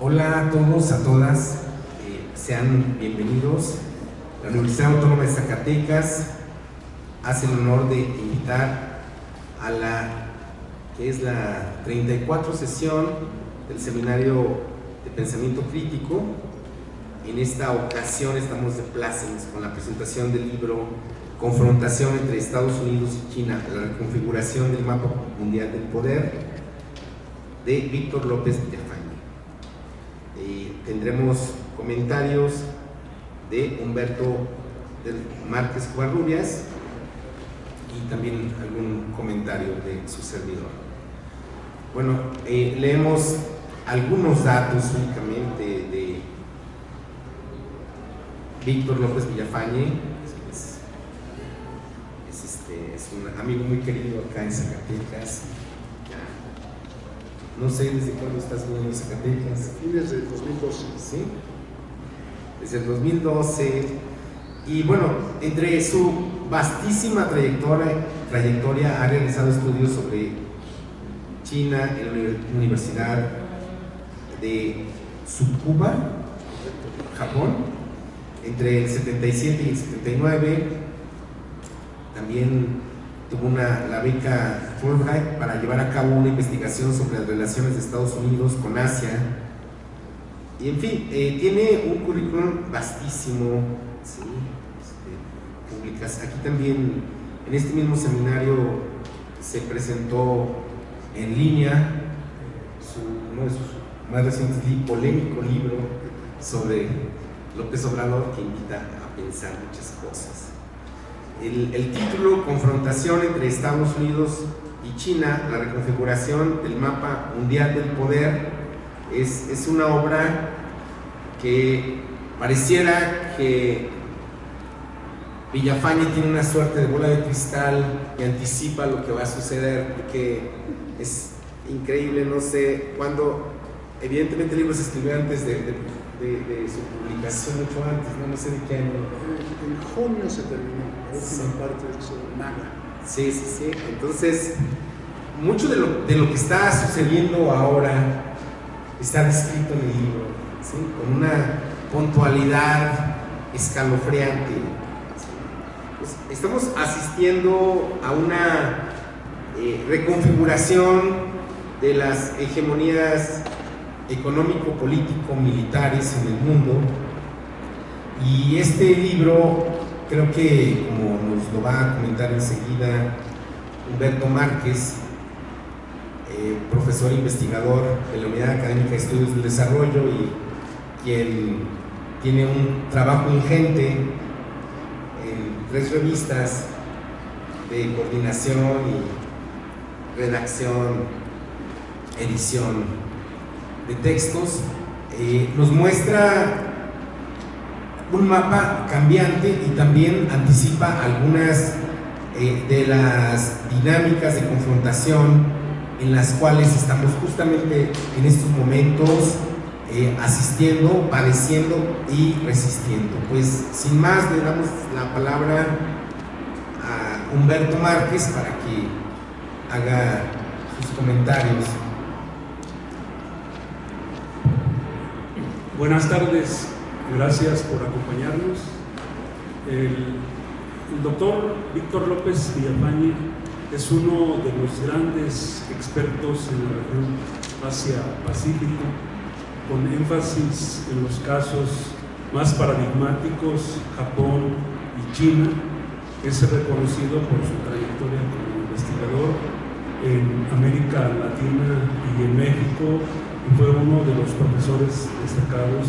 Hola a todos, a todas, sean bienvenidos. La Universidad Autónoma de Zacatecas hace el honor de invitar a la que es la 34 sesión del Seminario de Pensamiento Crítico. En esta ocasión estamos de plácemes con la presentación del libro Confrontación entre Estados Unidos y China, la reconfiguración del mapa mundial del poder, de Víctor López Villafañe. Tendremos comentarios de Humberto Márquez Covarrubias y también algún comentario de su servidor. Bueno, leemos algunos datos únicamente de Víctor López Villafañe. Es un amigo muy querido acá en Zacatecas. No sé desde cuándo estás viviendo en Zacatecas. Y desde el 2012. Sí, desde el 2012. Y bueno, entre su vastísima trayectoria ha realizado estudios sobre China en la Universidad de Tsukuba, Japón, entre el 77 y el 79. También tuvo la beca Fulbright para llevar a cabo una investigación sobre las relaciones de Estados Unidos con Asia. Y en fin, tiene un currículum vastísimo, ¿sí? Publicas. Aquí también, en este mismo seminario, se presentó en línea uno de sus más recientes polémico libro sobre López Obrador, que invita a pensar muchas cosas. El título, Confrontación entre Estados Unidos y China, la reconfiguración del mapa mundial del poder, es una obra que pareciera que Villafañe tiene una suerte de bola de cristal y anticipa lo que va a suceder, porque es increíble. No sé cuándo, evidentemente el libro se escribió antes de su publicación, mucho antes, no sé de qué año. En junio se terminó la última parte de su manga. Sí. Entonces, mucho de lo que está sucediendo ahora está descrito en el libro, ¿sí? Con una puntualidad escalofriante. ¿Sí? Pues estamos asistiendo a una reconfiguración de las hegemonías económico-político-militares en el mundo, y este libro, creo que, como nos lo va a comentar enseguida Humberto Márquez, profesor investigador de la Unidad Académica de Estudios del Desarrollo y quien tiene un trabajo ingente en 3 revistas de coordinación y redacción, edición de textos, nos muestra un mapa cambiante y también anticipa algunas de las dinámicas de confrontación en las cuales estamos justamente en estos momentos asistiendo, padeciendo y resistiendo. Pues sin más, le damos la palabra a Humberto Márquez para que haga sus comentarios. Buenas tardes, gracias por acompañarnos. El doctor Víctor López Villafañe es uno de los grandes expertos en la región Asia-Pacífico, con énfasis en los casos más paradigmáticos, Japón y China. Es reconocido por su trayectoria como investigador en América Latina y en México, y fue uno de los profesores destacados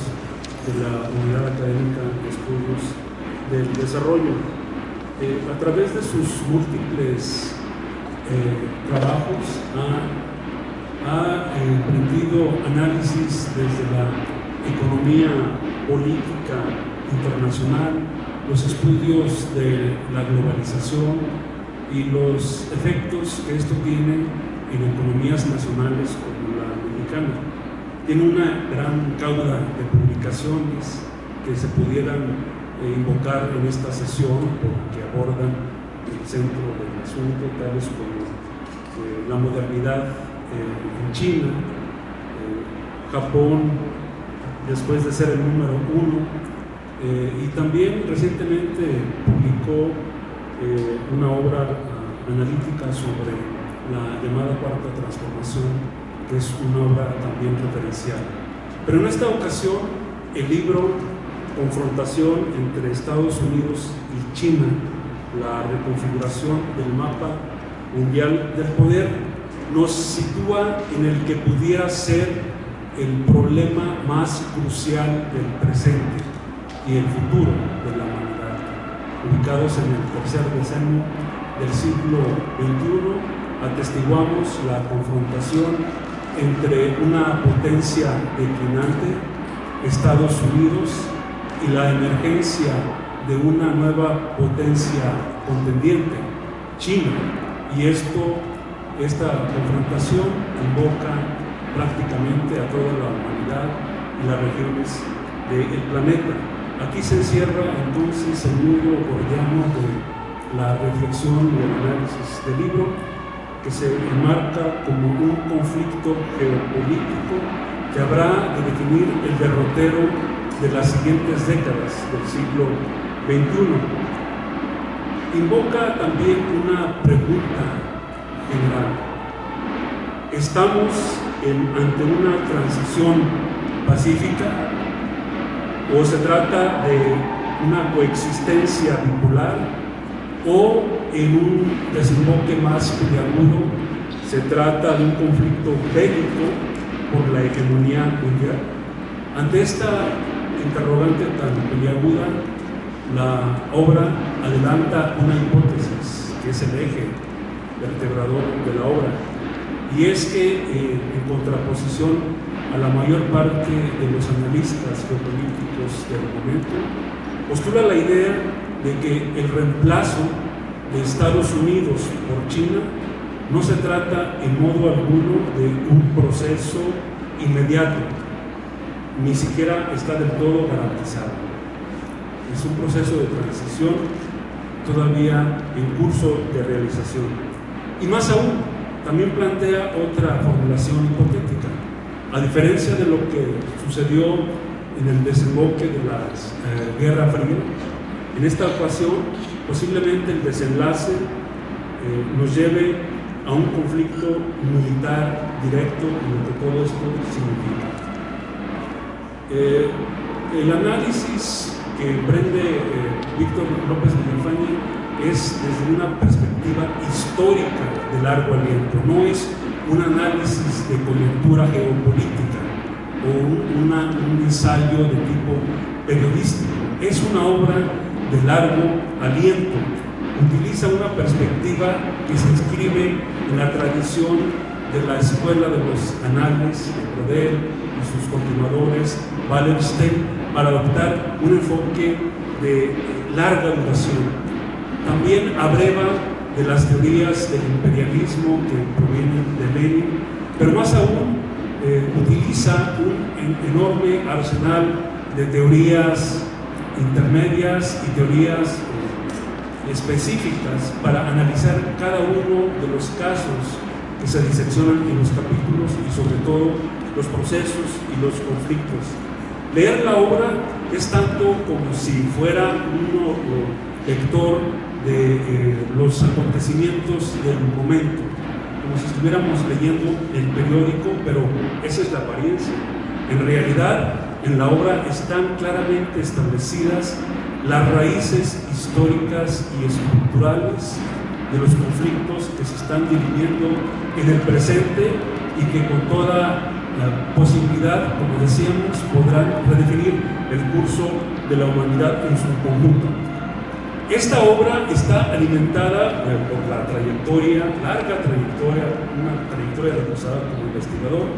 de la Unidad Académica de Estudios del Desarrollo. A través de sus múltiples trabajos ha emprendido análisis desde la economía política internacional, los estudios de la globalización y los efectos que esto tiene en economías nacionales como la mexicana. Tiene una gran cauda de publicaciones que se pudieran invocar en esta sesión, porque abordan el centro del asunto, tales como la modernidad en China, Japón, después de ser el número 1, y también recientemente publicó una obra analítica sobre la llamada Cuarta Transformación, que es una obra también referencial. Pero en esta ocasión, el libro Confrontación entre Estados Unidos y China, la reconfiguración del mapa mundial del poder, nos sitúa en el que pudiera ser el problema más crucial del presente y el futuro de la humanidad, ubicados en el tercer decenio del siglo XXI. Atestiguamos la confrontación entre una potencia declinante, Estados Unidos, y la emergencia de una nueva potencia contendiente, China, y esta confrontación invoca prácticamente a toda la humanidad y las regiones del planeta. Aquí se encierra entonces el nudo gordiano de la reflexión y el análisis del libro, que se enmarca como un conflicto geopolítico que habrá de definir el derrotero de las siguientes décadas del siglo XXI. Invoca también una pregunta general. ¿Estamos ante una transición pacífica o se trata de una coexistencia bipolar, o en un desemboque más peliagudo se trata de un conflicto bélico por la hegemonía mundial? Ante esta interrogante tan peliaguda, la obra adelanta una hipótesis que es el eje vertebrador de la obra, y es que en contraposición a la mayor parte de los analistas geopolíticos del momento, postula la idea de que el reemplazo de Estados Unidos por China no se trata en modo alguno de un proceso inmediato, ni siquiera está del todo garantizado. Es un proceso de transición todavía en curso de realización. Y más aún, también plantea otra formulación hipotética. A diferencia de lo que sucedió en el desemboque de la Guerra Fría, en esta ocasión posiblemente el desenlace nos lleve a un conflicto militar directo en lo que todo esto significa. El análisis que emprende Víctor López Villafañe es desde una perspectiva histórica de largo aliento, no es un análisis de coyuntura geopolítica o un ensayo de tipo periodístico, es una obra de largo aliento, utiliza una perspectiva que se inscribe en la tradición de la escuela de los anales de Brodel y sus continuadores, Wallerstein, para adoptar un enfoque de larga duración. También abreva de las teorías del imperialismo que provienen de Lenin, pero más aún utiliza un enorme arsenal de teorías intermedias y teorías específicas para analizar cada uno de los casos que se diseccionan en los capítulos y sobre todo los procesos y los conflictos. Leer la obra es tanto como si fuera uno lector de los acontecimientos del momento, como si estuviéramos leyendo el periódico, pero esa es la apariencia. En realidad, en la obra están claramente establecidas las raíces históricas y estructurales de los conflictos que se están dividiendo en el presente y que con toda la posibilidad, como decíamos, podrán redefinir el curso de la humanidad en su conjunto. Esta obra está alimentada por la larga trayectoria, una trayectoria reposada como investigador,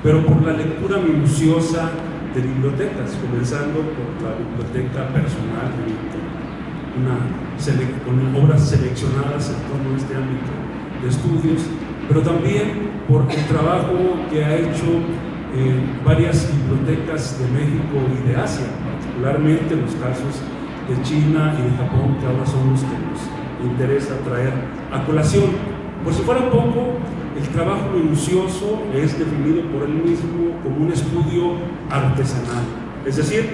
pero por la lectura minuciosa de bibliotecas, comenzando por la biblioteca personal de con obras seleccionadas en torno a este ámbito de estudios, pero también por el trabajo que ha hecho varias bibliotecas de México y de Asia, particularmente los casos de China y de Japón, que ahora son los que nos interesa traer a colación. Por si fuera poco, el trabajo minucioso es definido por él mismo como un estudio artesanal, es decir,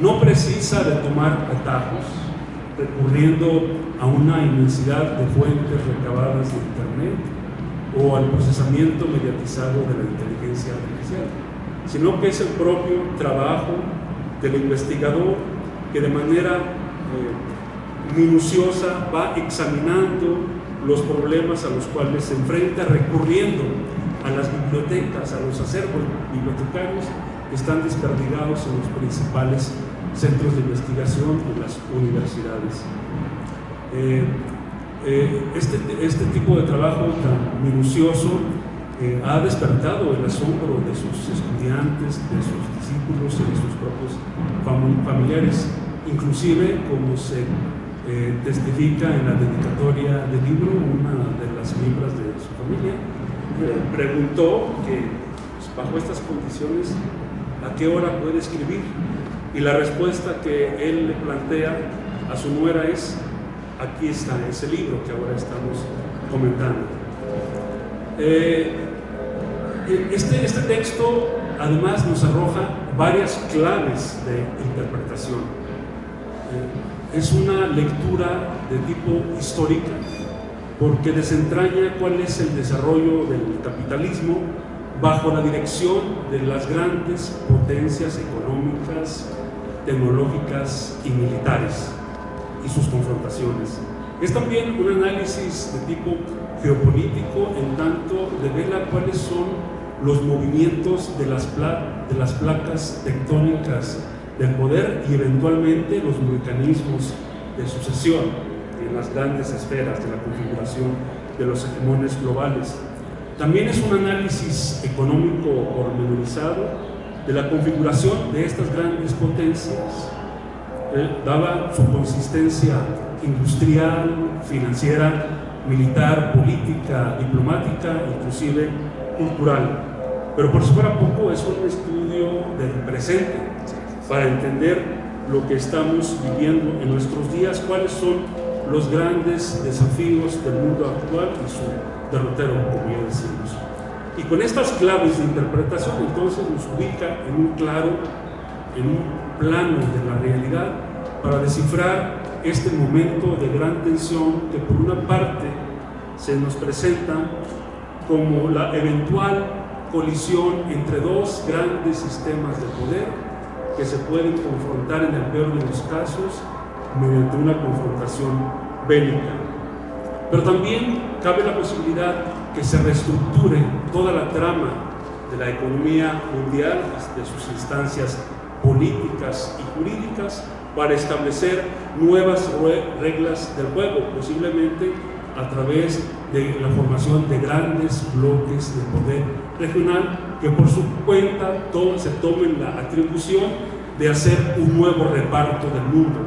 no precisa de tomar atajos, recurriendo a una inmensidad de fuentes recabadas de Internet o al procesamiento mediatizado de la inteligencia artificial, sino que es el propio trabajo del investigador que de manera minuciosa va examinando los problemas a los cuales se enfrenta, recurriendo a las bibliotecas, a los acervos bibliotecarios que están desperdigados en los principales centros de investigación en las universidades. Este tipo de trabajo tan minucioso ha despertado el asombro de sus estudiantes, de sus discípulos y de sus propios familiares, inclusive como se testifica en la dedicatoria del libro. Una de las miembros de su familia preguntó que pues, bajo estas condiciones ¿a qué hora puede escribir? Y la respuesta que él le plantea a su nuera es: aquí está ese libro que ahora estamos comentando. Este texto además nos arroja varias claves de interpretación. Es una lectura de tipo histórica porque desentraña cuál es el desarrollo del capitalismo bajo la dirección de las grandes potencias económicas, tecnológicas y militares y sus confrontaciones. Es también un análisis de tipo geopolítico, en tanto revela cuáles son los movimientos de las placas tectónicas del poder y eventualmente los mecanismos de sucesión en las grandes esferas de la configuración de los hegemones globales. También es un análisis económico pormenorizado de la configuración de estas grandes potencias, dada su consistencia industrial, financiera, militar, política, diplomática, inclusive cultural. Pero por si fuera poco, es un estudio del presente para entender lo que estamos viviendo en nuestros días, cuáles son los grandes desafíos del mundo actual y su derrotero, como ya decimos. Y con estas claves de interpretación, entonces nos ubica en un plano de la realidad para descifrar este momento de gran tensión que por una parte se nos presenta como la eventual colisión entre dos grandes sistemas de poder que se pueden confrontar en el peor de los casos mediante una confrontación bélica. Pero también cabe la posibilidad que se reestructure toda la trama de la economía mundial, de sus instancias políticas y jurídicas, para establecer nuevas reglas del juego, posiblemente a través de la formación de grandes bloques de poder regional que por su cuenta se tomen la atribución de hacer un nuevo reparto del mundo.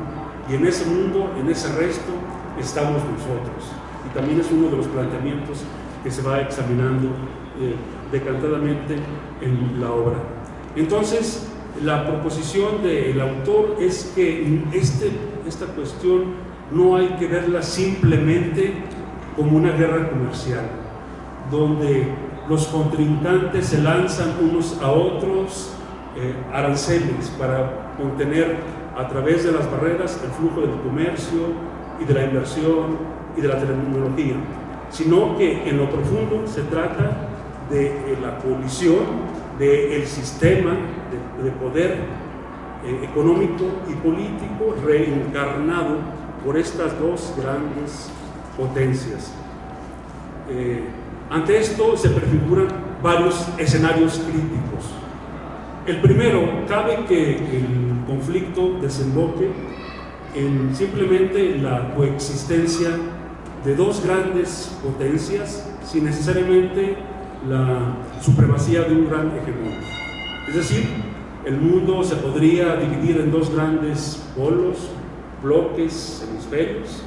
Y en ese mundo, en ese resto, estamos nosotros. Y también es uno de los planteamientos que se va examinando decantadamente en la obra. Entonces, la proposición del autor es que esta cuestión no hay que verla simplemente como una guerra comercial, donde los contrincantes se lanzan unos a otros aranceles para contener a través de las barreras el flujo del comercio y de la inversión y de la tecnología, sino que en lo profundo se trata de la colisión del sistema de poder económico y político reencarnado por estas dos grandes potencias. Ante esto se prefiguran varios escenarios críticos. El primero, cabe que el conflicto desemboque en simplemente la coexistencia de dos grandes potencias sin necesariamente la supremacía de un gran hegemón. Es decir, el mundo se podría dividir en dos grandes polos, bloques, hemisferios,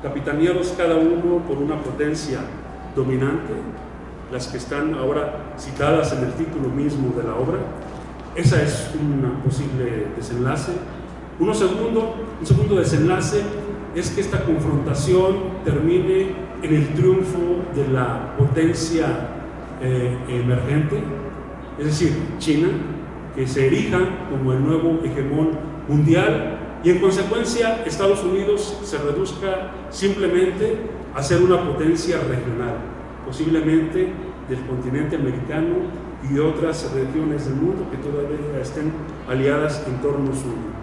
capitaneados cada uno por una potencia dominante, las que están ahora citadas en el título mismo de la obra. Esa es un posible desenlace. Un segundo desenlace es que esta confrontación termine en el triunfo de la potencia emergente, es decir, China, que se erija como el nuevo hegemón mundial y en consecuencia Estados Unidos se reduzca simplemente a ser una potencia regional, posiblemente del continente americano y de otras regiones del mundo que todavía estén aliadas en torno suyo.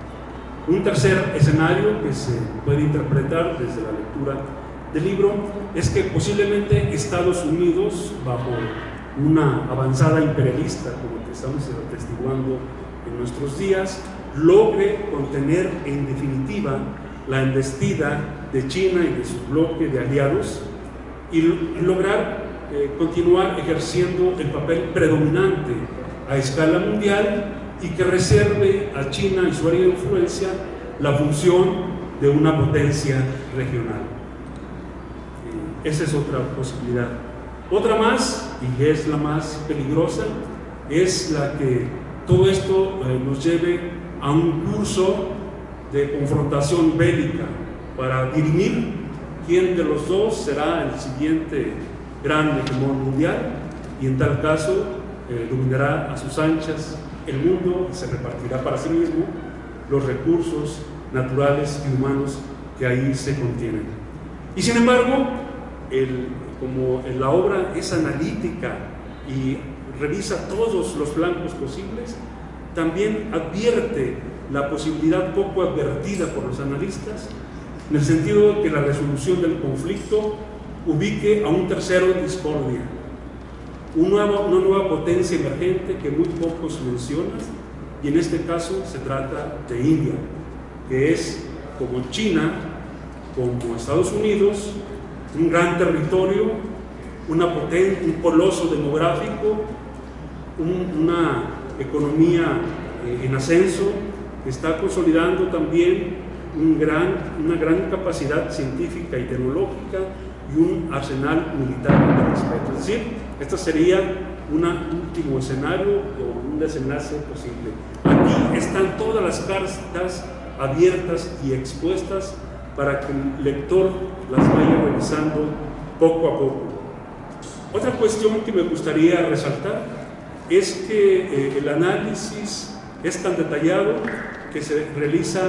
Un tercer escenario que se puede interpretar desde la lectura del libro es que posiblemente Estados Unidos, bajo una avanzada imperialista como que estamos atestiguando en nuestros días, logre contener en definitiva la embestida de China y de su bloque de aliados y lograr continuar ejerciendo el papel predominante a escala mundial y que reserve a China y su área de influencia la función de una potencia regional. Esa es otra posibilidad. Otra más, y es la más peligrosa, es la que todo esto nos lleve a un curso de confrontación bélica para dirimir quién de los dos será el siguiente gran hegemón mundial y en tal caso dominará a sus anchas el mundo y se repartirá para sí mismo los recursos naturales y humanos que ahí se contienen. Y sin embargo, como la obra es analítica y revisa todos los flancos posibles, también advierte la posibilidad poco advertida por los analistas, en el sentido de que la resolución del conflicto ubique a un tercero en discordia, una nueva potencia emergente que muy pocos mencionan, y en este caso se trata de India, que es como China, como Estados Unidos, un gran territorio, un coloso demográfico, una economía en ascenso, que está consolidando también una gran capacidad científica y tecnológica y un arsenal militar de respeto. Es decir, este sería un último escenario o un desenlace posible. Aquí están todas las cartas abiertas y expuestas para que el lector las vaya revisando poco a poco. Otra cuestión que me gustaría resaltar es que el análisis es tan detallado que se realiza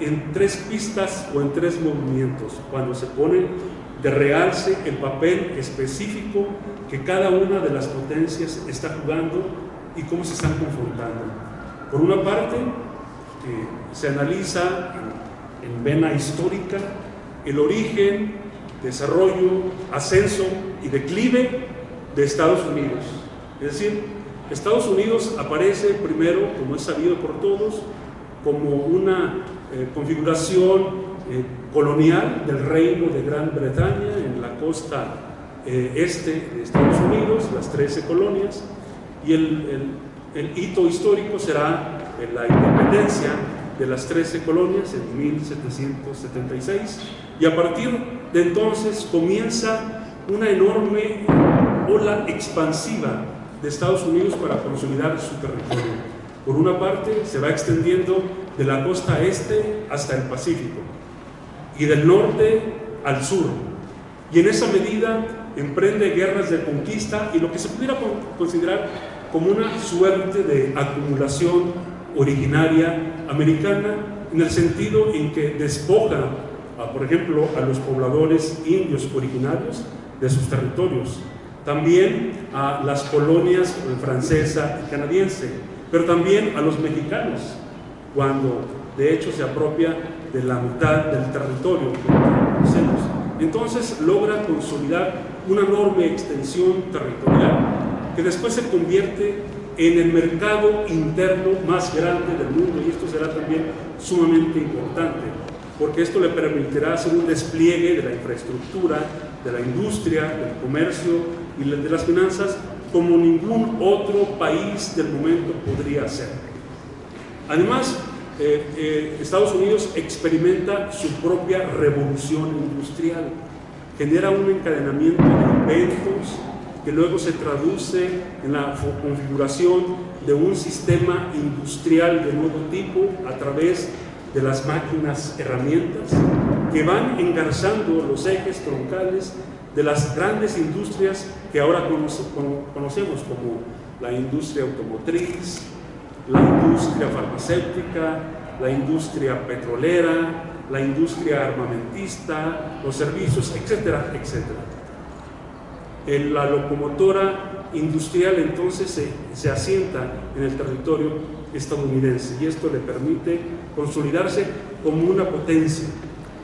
en 3 pistas o en 3 movimientos, cuando se pone de realce el papel específico que cada una de las potencias está jugando y cómo se están confrontando. Por una parte, se analiza en vena histórica el origen, desarrollo, ascenso y declive de Estados Unidos. Es decir, Estados Unidos aparece primero, como es sabido por todos, como una configuración colonial del reino de Gran Bretaña en la costa este de Estados Unidos, las 13 colonias, y el hito histórico será la independencia de las 13 colonias en 1776, y a partir de entonces comienza una enorme ola expansiva de Estados Unidos para consolidar su territorio. Por una parte, se va extendiendo de la costa este hasta el Pacífico y del norte al sur, y en esa medida emprende guerras de conquista y lo que se pudiera considerar como una suerte de acumulación originaria americana, en el sentido en que despoja, por ejemplo, a los pobladores indios originarios de sus territorios, también a las colonias francesa y canadiense, pero también a los mexicanos, cuando de hecho se apropia de la mitad del territorio que conocemos. Entonces logra consolidar una enorme extensión territorial que después se convierte en el mercado interno más grande del mundo, y esto será también sumamente importante, porque esto le permitirá hacer un despliegue de la infraestructura, de la industria, del comercio y de las finanzas como ningún otro país del momento podría hacer. Además, Estados Unidos experimenta su propia revolución industrial, genera un encadenamiento de inventos que luego se traduce en la configuración de un sistema industrial de nuevo tipo a través de las máquinas herramientas que van engarzando los ejes troncales de las grandes industrias que ahora conocemos, como la industria automotriz, la industria farmacéutica, la industria petrolera, la industria armamentista, los servicios, etcétera, etcétera. La locomotora industrial entonces se asienta en el territorio estadounidense y esto le permite consolidarse como una potencia,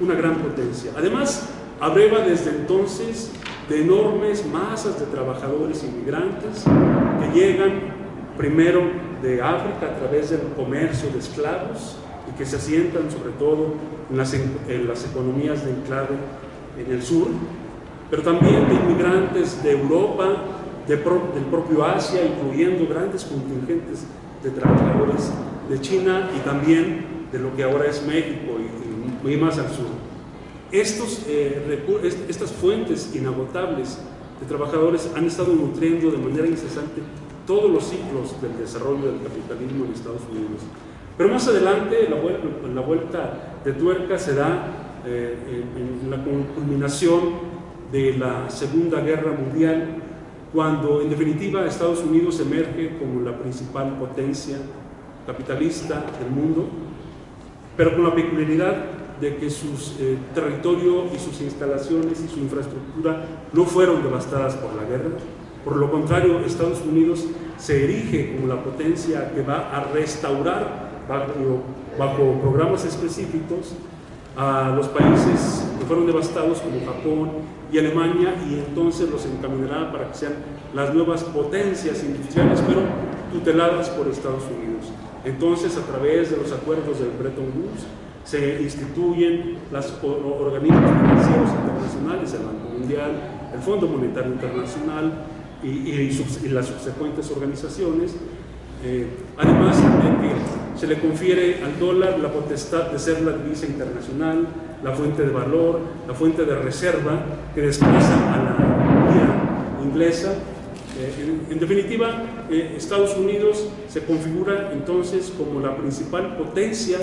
una gran potencia. Además, abreva desde entonces de enormes masas de trabajadores inmigrantes que llegan primero de África a través del comercio de esclavos y que se asientan sobre todo en las economías de enclave en el sur, pero también de inmigrantes de Europa, del propio Asia, incluyendo grandes contingentes de trabajadores de China y también de lo que ahora es México y más al sur. Estas fuentes inagotables de trabajadores han estado nutriendo de manera incesante todos los ciclos del desarrollo del capitalismo en Estados Unidos. Pero más adelante la vuelta de tuerca se da en la culminación de la Segunda Guerra Mundial, cuando en definitiva Estados Unidos emerge como la principal potencia capitalista del mundo, pero con la peculiaridad de que su territorio y sus instalaciones y su infraestructura no fueron devastadas por la guerra. Por lo contrario, Estados Unidos se erige como la potencia que va a restaurar bajo programas específicos a los países que fueron devastados como Japón y Alemania, y entonces los encaminará para que sean las nuevas potencias industriales, pero tuteladas por Estados Unidos. Entonces, a través de los acuerdos del Bretton Woods, se instituyen los organismos financieros internacionales, el Banco Mundial, el Fondo Monetario Internacional y las subsecuentes organizaciones, además de que se le confiere al dólar la potestad de ser la divisa internacional, la fuente de valor, la fuente de reserva que desplaza a la moneda inglesa. En definitiva, Estados Unidos se configura entonces como la principal potencia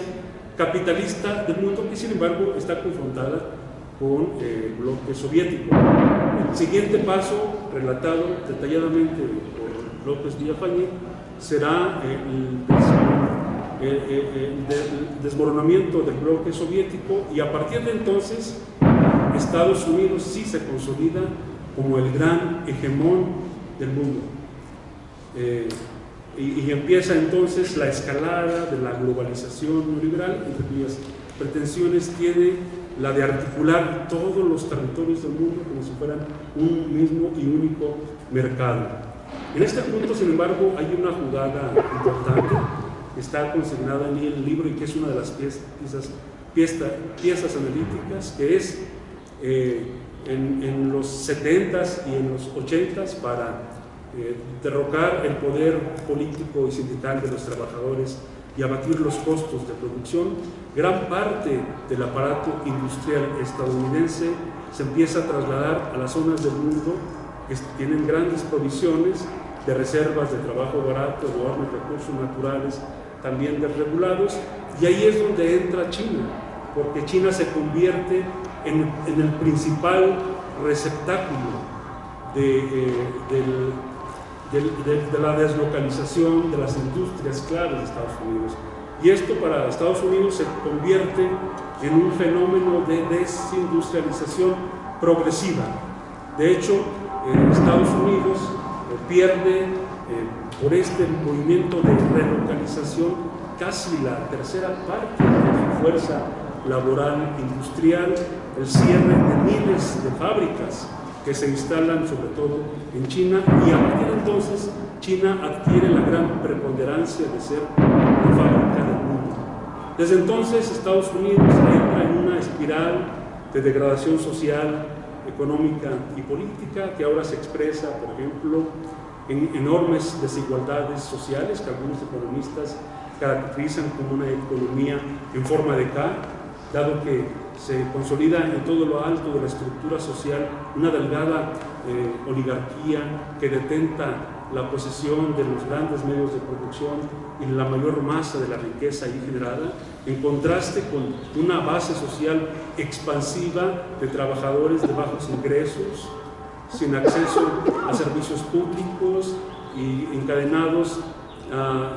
capitalista del mundo, que sin embargo está confrontada con el bloque soviético. El siguiente paso, relatado detalladamente por López Villafañe, será el desmoronamiento del bloque soviético, y a partir de entonces Estados Unidos sí se consolida como el gran hegemón del mundo. Y empieza entonces la escalada de la globalización neoliberal, entre cuyas pretensiones tiene la de articular todos los territorios del mundo como si fueran un mismo y único mercado. En este punto, sin embargo, hay una jugada importante que está consignada en el libro y que es una de las piezas analíticas, que es en los 70s y en los 80s para derrocar el poder político y sindical de los trabajadores y abatir los costos de producción. Gran parte del aparato industrial estadounidense se empieza a trasladar a las zonas del mundo que tienen grandes provisiones de reservas de trabajo barato, de enormes recursos naturales, también desregulados, y ahí es donde entra China, porque China se convierte en el principal receptáculo de la deslocalización de las industrias claves de Estados Unidos. Y esto para Estados Unidos se convierte en un fenómeno de desindustrialización progresiva. De hecho, Estados Unidos pierde por este movimiento de relocalización casi la tercera parte de su fuerza laboral industrial, el cierre de miles de fábricas que se instalan sobre todo en China, y a partir de entonces China adquiere la gran preponderancia de ser la fábrica del mundo. Desde entonces Estados Unidos entra en una espiral de degradación social, económica y política que ahora se expresa, por ejemplo, en enormes desigualdades sociales que algunos economistas caracterizan como una economía en forma de K, dado que se consolida en todo lo alto de la estructura social una delgada oligarquía que detenta la posesión de los grandes medios de producción y la mayor masa de la riqueza ahí generada, en contraste con una base social expansiva de trabajadores de bajos ingresos, sin acceso a servicios públicos y encadenados a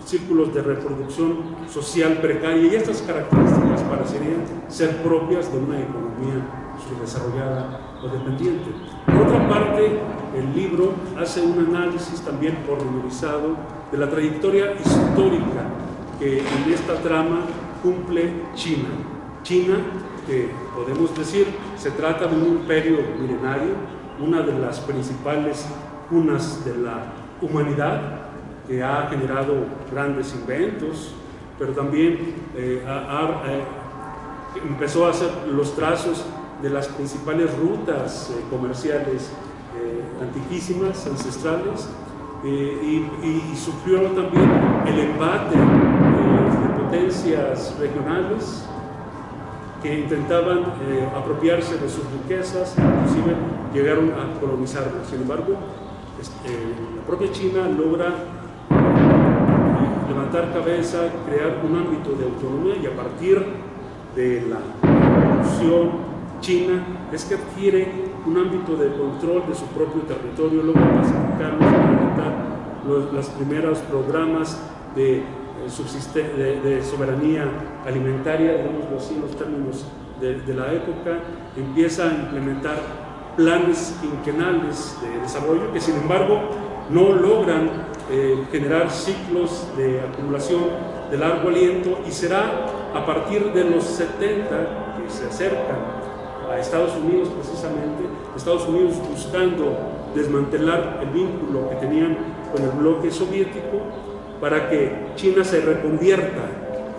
círculos de reproducción social precaria, y estas características parecerían ser propias de una economía subdesarrollada o dependiente. Por otra parte, el libro hace un análisis también pormenorizado de la trayectoria histórica que en esta trama cumple China. China, que podemos decir, se trata de un imperio milenario, una de las principales cunas de la humanidad, que ha generado grandes inventos, pero también empezó a hacer los trazos de las principales rutas comerciales antiquísimas, ancestrales, y sufrió también el embate de potencias regionales que intentaban apropiarse de sus riquezas, inclusive llegaron a colonizarlas. Sin embargo, la propia China logra levantar cabeza, crear un ámbito de autonomía, y a partir de la revolución china es que adquiere un ámbito de control de su propio territorio, logra pacificarlos, implementar los primeros programas de soberanía alimentaria, digámoslo así en los términos de la época, empieza a implementar planes quinquenales de desarrollo que sin embargo no logran generar ciclos de acumulación de largo aliento, y será a partir de los 70 que se acercan a Estados Unidos, precisamente, Estados Unidos buscando desmantelar el vínculo que tenían con el bloque soviético para que China se reconvierta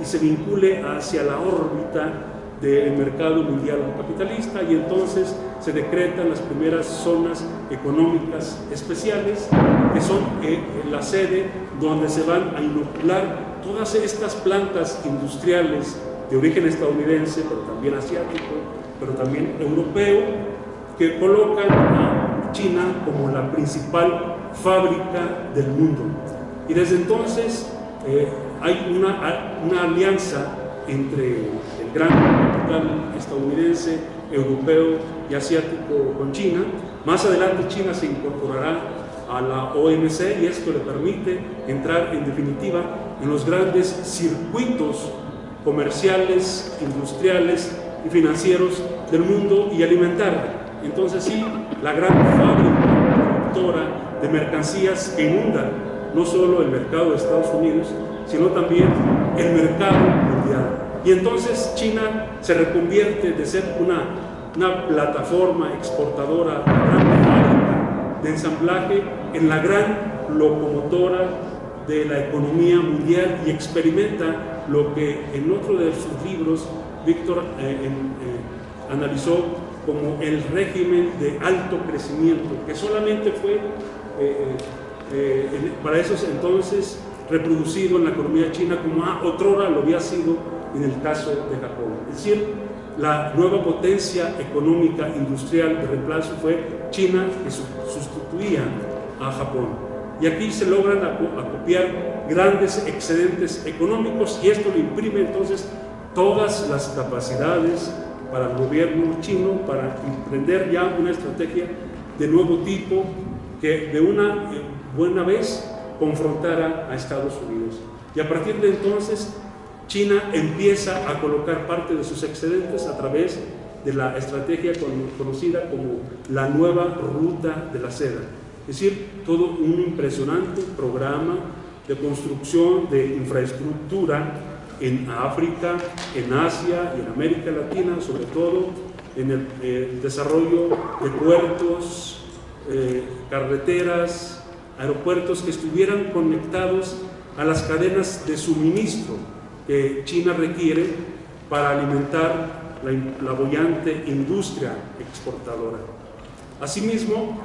y se vincule hacia la órbita del mercado mundial capitalista, y entonces se decretan las primeras zonas económicas especiales, que son la sede donde se van a inocular todas estas plantas industriales de origen estadounidense, pero también asiático, pero también europeo, que colocan a China como la principal fábrica del mundo. Y desde entonces hay una alianza entre el gran capital estadounidense, europeo y asiático con China. Más adelante China se incorporará a la OMC, y esto le permite entrar en definitiva en los grandes circuitos comerciales, industriales y financieros del mundo y alimentar, entonces sí, la gran fábrica productora de mercancías que inunda no solo el mercado de Estados Unidos, sino también el mercado mundial. Y entonces China se reconvierte de ser una plataforma exportadora, una gran fábrica de ensamblaje, en la gran locomotora de la economía mundial, y experimenta lo que en otro de sus libros Víctor analizó como el régimen de alto crecimiento, que solamente fue para esos entonces reproducido en la economía china como otrora lo había sido en el caso de Japón. Es decir, la nueva potencia económica industrial de reemplazo fue China, que sustituía a Japón. Y aquí se logran acopiar grandes excedentes económicos, y esto le imprime entonces todas las capacidades para el gobierno chino para emprender ya una estrategia de nuevo tipo que de una buena vez confrontara a Estados Unidos. Y a partir de entonces China empieza a colocar parte de sus excedentes a través de la estrategia conocida como la nueva ruta de la seda. Es decir, todo un impresionante programa de construcción de infraestructura en África, en Asia y en América Latina, sobre todo en el desarrollo de puertos, carreteras, aeropuertos que estuvieran conectados a las cadenas de suministro que China requiere para alimentar la boyante industria exportadora. Asimismo,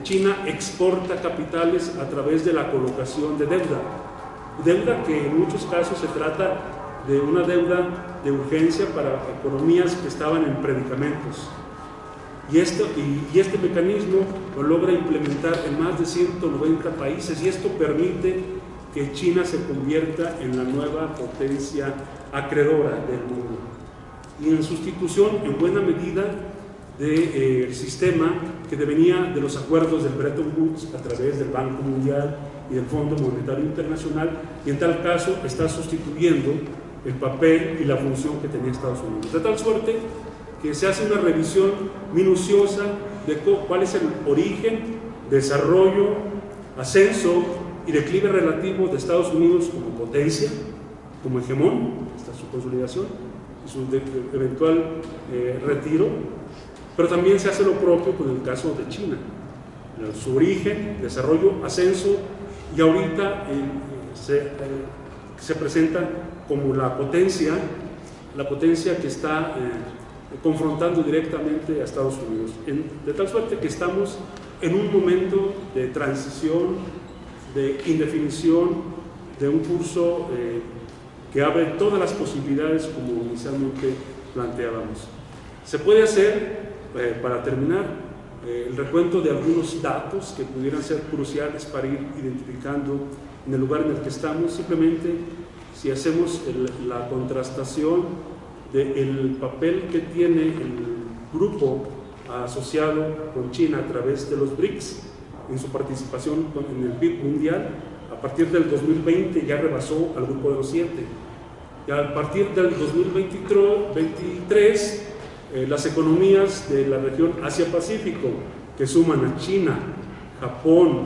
China exporta capitales a través de la colocación de deuda que en muchos casos se trata de una deuda de urgencia para economías que estaban en predicamentos. y este mecanismo lo logra implementar en más de 190 países, y esto permite que China se convierta en la nueva potencia acreedora del mundo, y en sustitución en buena medida del sistema que devenía de los acuerdos del Bretton Woods a través del Banco Mundial y del Fondo Monetario Internacional, y en tal caso está sustituyendo el papel y la función que tenía Estados Unidos. De tal suerte que se hace una revisión minuciosa de cuál es el origen, desarrollo, ascenso y declive relativo de Estados Unidos como potencia, como hegemón, hasta su consolidación y su eventual retiro, pero también se hace lo propio con el caso de China, su origen, desarrollo, ascenso, y ahorita se presenta como la potencia que está confrontando directamente a Estados Unidos, de tal suerte que estamos en un momento de transición, de indefinición, de un curso que abre todas las posibilidades como inicialmente planteábamos. Se puede hacer, para terminar, el recuento de algunos datos que pudieran ser cruciales para ir identificando en el lugar en el que estamos. Simplemente, si hacemos la contrastación del papel que tiene el grupo asociado con China a través de los BRICS en su participación en el PIB mundial, a partir del 2020 ya rebasó al grupo de los 7. Y a partir del 2023, las economías de la región Asia-Pacífico, que suman a China, Japón,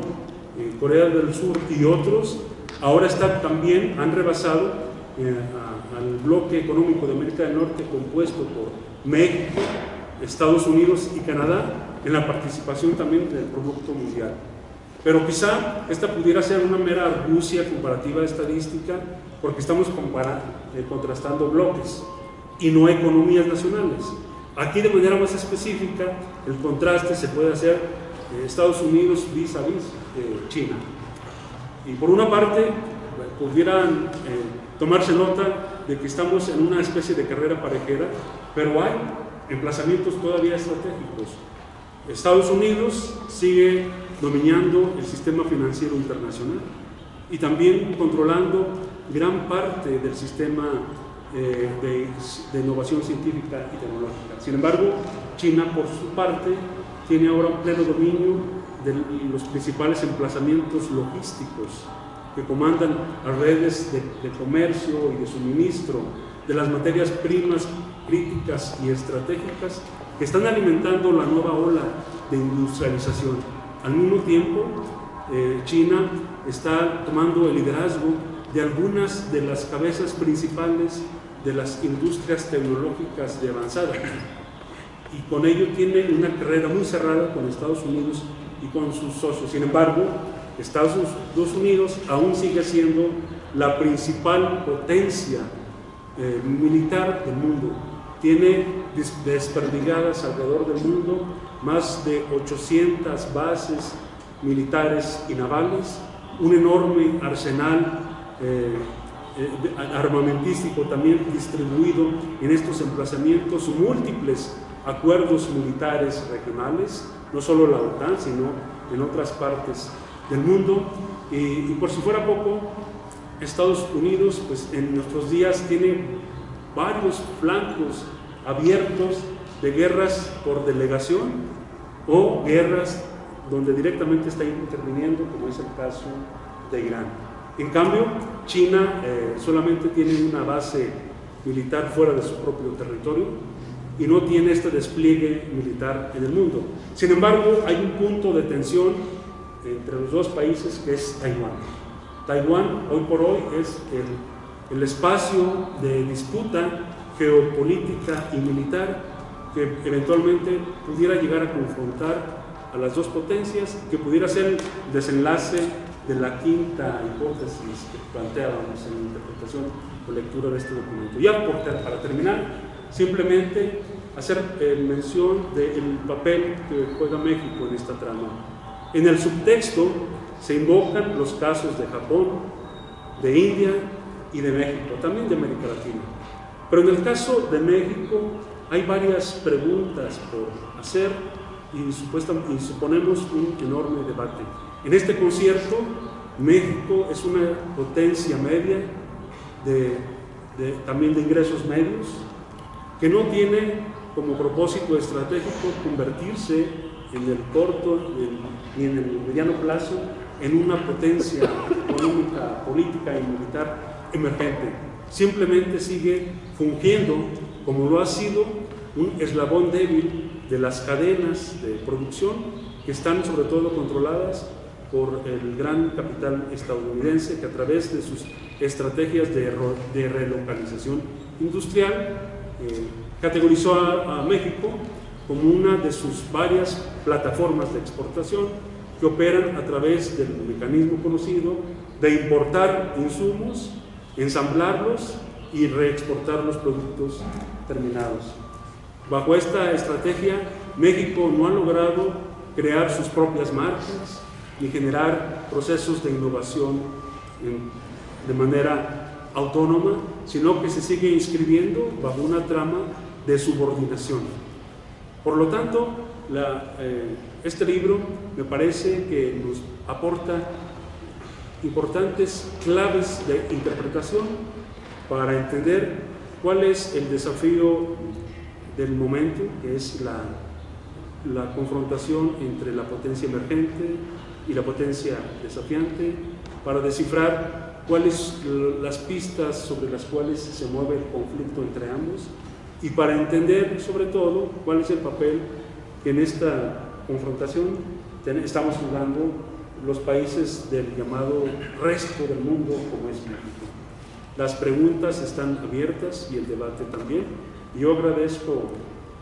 Corea del Sur y otros, ahora también han rebasado al bloque económico de América del Norte, compuesto por México, Estados Unidos y Canadá, en la participación también del Producto Mundial. Pero quizá esta pudiera ser una mera argucia comparativa estadística, porque estamos contrastando bloques y no economías nacionales. Aquí, de manera más específica, el contraste se puede hacer Estados Unidos vis a vis China. Y por una parte, pudieran tomarse nota de que estamos en una especie de carrera parejera, pero hay emplazamientos todavía estratégicos. Estados Unidos sigue dominando el sistema financiero internacional y también controlando gran parte del sistema de innovación científica y tecnológica. Sin embargo, China, por su parte, tiene ahora un pleno dominio de los principales emplazamientos logísticos que comandan las redes de comercio y de suministro de las materias primas críticas y estratégicas que están alimentando la nueva ola de industrialización. Al mismo tiempo, China está tomando el liderazgo de algunas de las cabezas principales de las industrias tecnológicas de avanzada, y con ello tiene una carrera muy cerrada con Estados Unidos y con sus socios. Sin embargo, Estados Unidos aún sigue siendo la principal potencia militar del mundo. Tiene desperdigadas alrededor del mundo más de 800 bases militares y navales, un enorme arsenal armamentístico también distribuido en estos emplazamientos, múltiples acuerdos militares regionales, no solo la OTAN, sino en otras partes del mundo. Y por si fuera poco, Estados Unidos, pues en nuestros días tiene varios flancos abiertos de guerras por delegación o guerras donde directamente está interviniendo, como es el caso de Irán. En cambio, China solamente tiene una base militar fuera de su propio territorio y no tiene este despliegue militar en el mundo. Sin embargo, hay un punto de tensión entre los dos países, que es Taiwán. Taiwán, hoy por hoy, es el espacio de disputa geopolítica y militar que eventualmente pudiera llegar a confrontar a las dos potencias, que pudiera ser el desenlace de la quinta hipótesis que planteábamos en la interpretación o lectura de este documento. Ya para terminar, simplemente hacer mención del papel que juega México en esta trama. En el subtexto se invocan los casos de Japón, de India y de México, también de América Latina. Pero en el caso de México, hay varias preguntas por hacer y suponemos un enorme debate. En este concierto, México es una potencia media también de ingresos medios, que no tiene como propósito estratégico convertirse en el corto ni en el mediano plazo en una potencia económica, política y militar emergente. Simplemente sigue fungiendo, como lo ha sido, un eslabón débil de las cadenas de producción que están sobre todo controladas por el gran capital estadounidense, que a través de sus estrategias de relocalización industrial categorizó a México como una de sus varias plataformas de exportación que operan a través del mecanismo conocido de importar insumos, ensamblarlos y reexportar los productos terminados. Bajo esta estrategia, México no ha logrado crear sus propias marcas ni generar procesos de innovación de manera autónoma, sino que se sigue inscribiendo bajo una trama de subordinación. Por lo tanto, este libro me parece que nos aporta importantes claves de interpretación para entender cuál es el desafío del momento, que es la confrontación entre la potencia emergente y la potencia desafiante, para descifrar cuáles las pistas sobre las cuales se mueve el conflicto entre ambos y para entender sobre todo cuál es el papel que en esta confrontación estamos jugando los países del llamado resto del mundo como es México. Las preguntas están abiertas y el debate también. Yo agradezco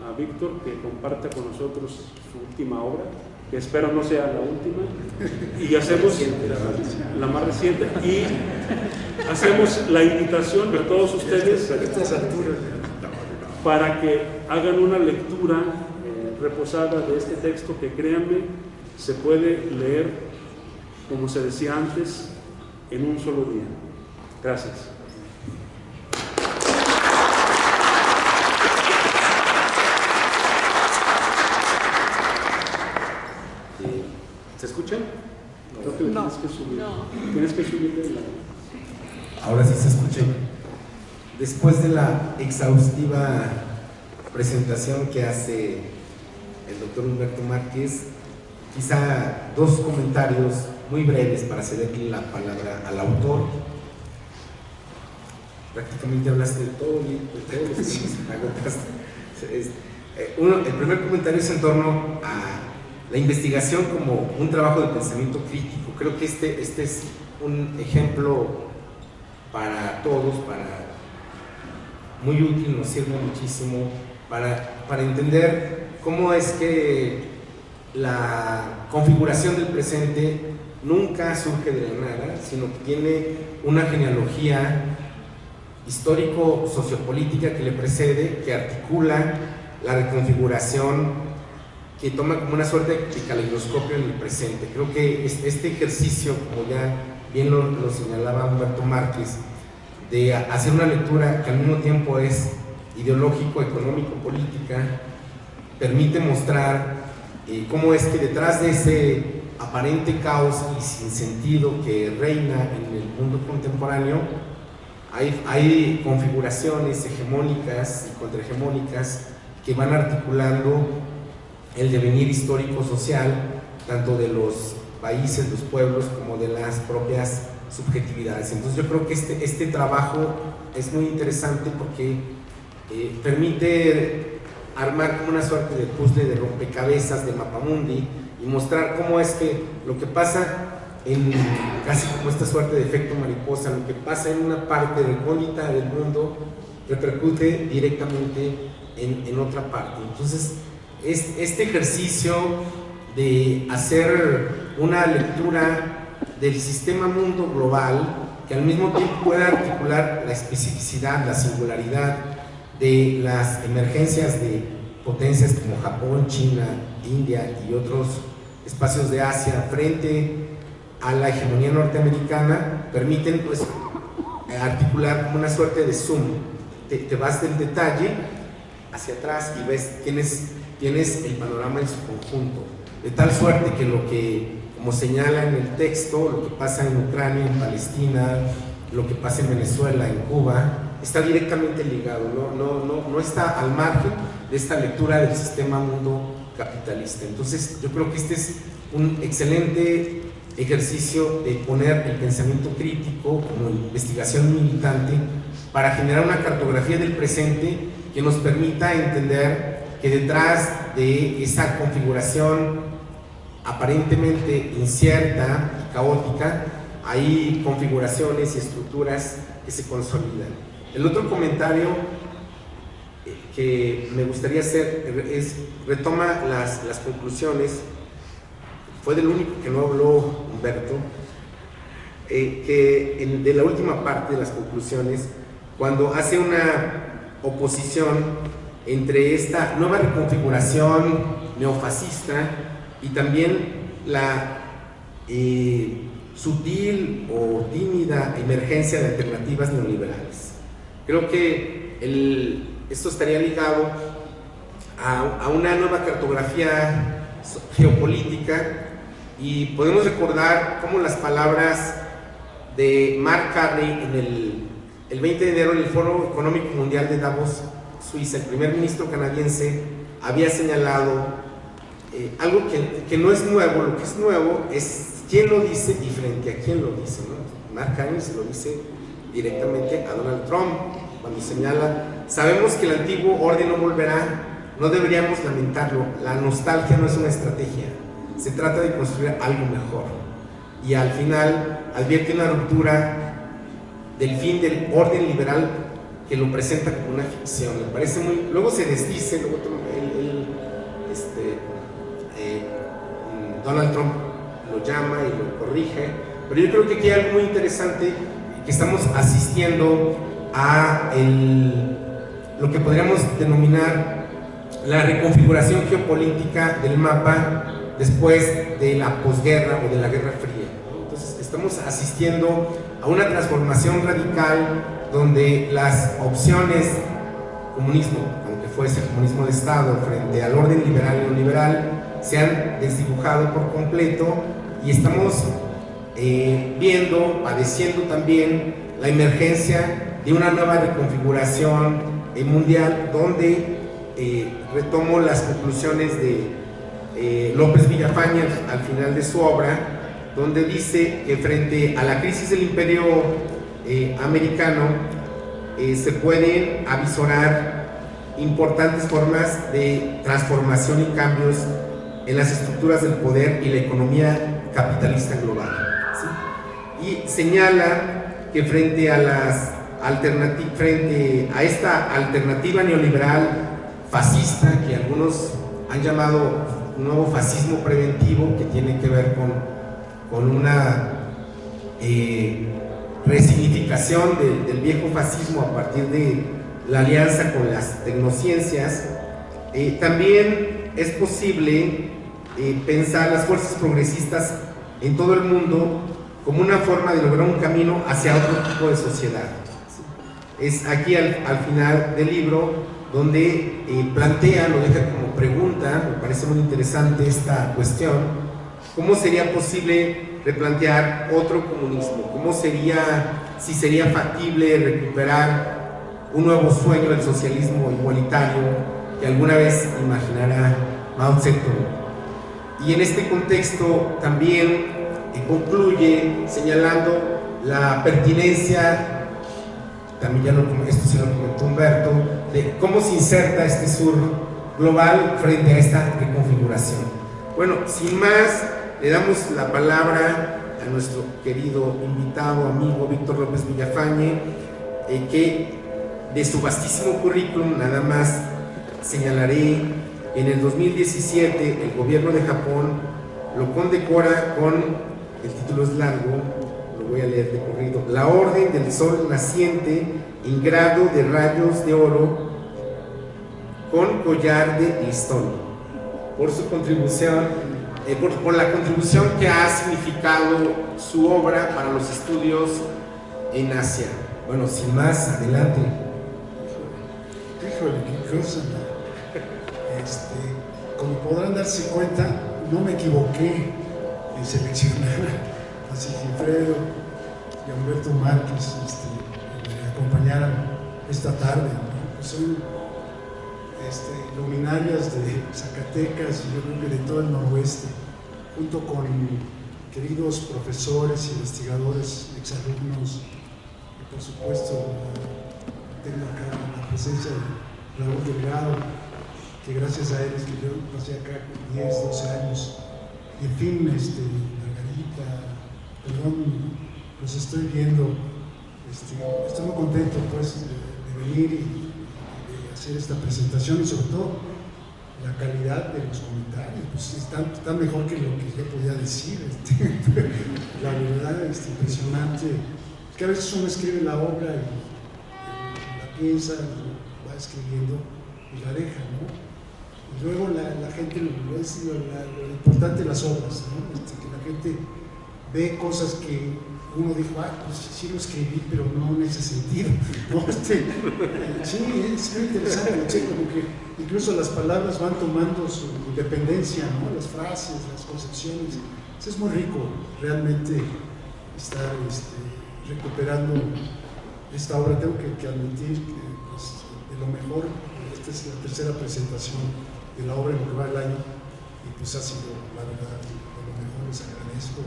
a Víctor que comparta con nosotros su última obra, que espero no sea la última, y hacemos la más reciente, y hacemos la invitación a todos ustedes para que hagan una lectura reposada de este texto que, créanme, se puede leer, como se decía antes, en un solo día. Gracias. ¿Se escuchan? Creo que no. Tienes que subir. No. Tienes que subirle la... Ahora sí se escucha. Después de la exhaustiva presentación que hace el doctor Humberto Márquez, quizá dos comentarios muy breves para cederle la palabra al autor. Prácticamente hablaste de todo, de todos los temas. El primer comentario es en torno a la investigación como un trabajo de pensamiento crítico. Creo que este es un ejemplo para todos, muy útil, nos sirve muchísimo para entender cómo es que la configuración del presente nunca surge de la nada, sino que tiene una genealogía histórico-sociopolítica que le precede, que articula la reconfiguración, que toma como una suerte de caleidoscopio en el presente. Creo que este ejercicio, como ya bien lo señalaba Humberto Márquez, de hacer una lectura que al mismo tiempo es ideológico, económico, política, permite mostrar cómo es que detrás de ese aparente caos y sin sentido que reina en el mundo contemporáneo, hay configuraciones hegemónicas y contrahegemónicas que van articulando el devenir histórico-social, tanto de los países, los pueblos, como de las propias subjetividades. Entonces yo creo que este trabajo es muy interesante porque permite armar como una suerte de puzzle, de rompecabezas, de mapamundi, y mostrar cómo es que lo que pasa en casi como esta suerte de efecto mariposa, lo que pasa en una parte recóndita del mundo repercute directamente en otra parte. Entonces este ejercicio de hacer una lectura del sistema mundo global, que al mismo tiempo pueda articular la especificidad, la singularidad de las emergencias de potencias como Japón, China, India y otros espacios de Asia frente a la hegemonía norteamericana, permiten articular como una suerte de zoom. Te vas del detalle hacia atrás y tienes el panorama en su conjunto, de tal suerte que lo que, como señala en el texto, lo que pasa en Ucrania, en Palestina, lo que pasa en Venezuela, en Cuba, está directamente ligado, no está al margen de esta lectura del sistema mundo capitalista. Entonces yo creo que este es un excelente ejercicio de poner el pensamiento crítico como investigación militante para generar una cartografía del presente que nos permita entender que detrás de esa configuración aparentemente incierta y caótica hay configuraciones y estructuras que se consolidan. El otro comentario que me gustaría hacer es, retoma las conclusiones, fue del único que no habló Humberto, de la última parte de las conclusiones, cuando hace una oposición entre esta nueva reconfiguración neofascista y también la sutil o tímida emergencia de alternativas neoliberales. Creo que esto estaría ligado a una nueva cartografía geopolítica, y podemos recordar cómo las palabras de Mark Carney en el 20 de enero en el Foro Económico Mundial de Davos, Suiza, el primer ministro canadiense había señalado algo que no es nuevo. Lo que es nuevo es quién lo dice y frente a quién lo dice, ¿no? Mark Carney se lo dice directamente a Donald Trump cuando señala: sabemos que el antiguo orden no volverá, no deberíamos lamentarlo, la nostalgia no es una estrategia, se trata de construir algo mejor. Y al final advierte una ruptura del fin del orden liberal que lo presenta como una ficción. Me parece muy... Luego se desdice, luego Donald Trump lo llama y lo corrige, pero yo creo que aquí hay algo muy interesante, que estamos asistiendo a lo que podríamos denominar la reconfiguración geopolítica del mapa después de la posguerra o de la Guerra Fría. Entonces estamos asistiendo a una transformación radical donde las opciones comunismo, aunque fuese comunismo de Estado, frente al orden liberal y neoliberal, se han desdibujado por completo, y estamos padeciendo también la emergencia de una nueva reconfiguración mundial, donde retomo las conclusiones de López Villafañe al final de su obra, donde dice que frente a la crisis del imperio americano se pueden avisorar importantes formas de transformación y cambios en las estructuras del poder y la economía capitalista global, ¿sí? Y señala que frente a esta alternativa neoliberal fascista, que algunos han llamado un nuevo fascismo preventivo, que tiene que ver con una resignificación del viejo fascismo a partir de la alianza con las tecnociencias, también es posible pensar las fuerzas progresistas en todo el mundo como una forma de lograr un camino hacia otro tipo de sociedad. Es aquí al final del libro donde plantea, lo deja como pregunta, me parece muy interesante esta cuestión: ¿cómo sería posible replantear otro comunismo? ¿Cómo sería, si sería factible recuperar un nuevo sueño del socialismo igualitario que alguna vez imaginara Mao Zedong? Y en este contexto también concluye señalando la pertinencia, también esto se lo comentó Humberto, de cómo se inserta este sur global frente a esta reconfiguración. Bueno, sin más, le damos la palabra a nuestro querido invitado, amigo Víctor López Villafañe, que de su vastísimo currículum nada más señalaré: en el 2017 el gobierno de Japón lo condecora con, el título es largo, lo voy a leer de corrido, la Orden del Sol Naciente en grado de rayos de oro con collar de listón, por su contribución, por la contribución que ha significado su obra para los estudios en Asia. Bueno, sin más, adelante. Híjole, qué cosa, ¿no? Como podrán darse cuenta, no me equivoqué en seleccionar a Sigifredo y a Humberto Márquez me acompañaran esta tarde, ¿no? Pues son luminarias de Zacatecas y yo creo que de todo el noroeste, junto con queridos profesores, investigadores, exalumnos, y por supuesto tengo acá la presencia de Raúl Delgado, que gracias a él es que yo pasé acá 10, 12 años, y en fin, Margarita, perdón, los estoy viendo, estoy muy contento pues de venir y de hacer esta presentación y sobre todo la calidad de los comentarios, pues está mejor que lo que yo podía decir, la verdad es impresionante, es que a veces uno escribe la obra y la piensa, va escribiendo y la deja, ¿no? Y luego la gente, lo importante de las obras, ¿no? Que la gente ve cosas que uno dijo, pues sí lo escribí, pero no en ese sentido, ¿no? Sí, es muy interesante, ¿sí? Como que incluso las palabras van tomando su independencia, ¿no? Las frases, las concepciones, es muy rico realmente estar recuperando esta obra. Tengo que admitir que pues, de lo mejor, esta es la tercera presentación de la obra en lo que va el año y pues ha sido, la verdad, de lo mejor, les agradezco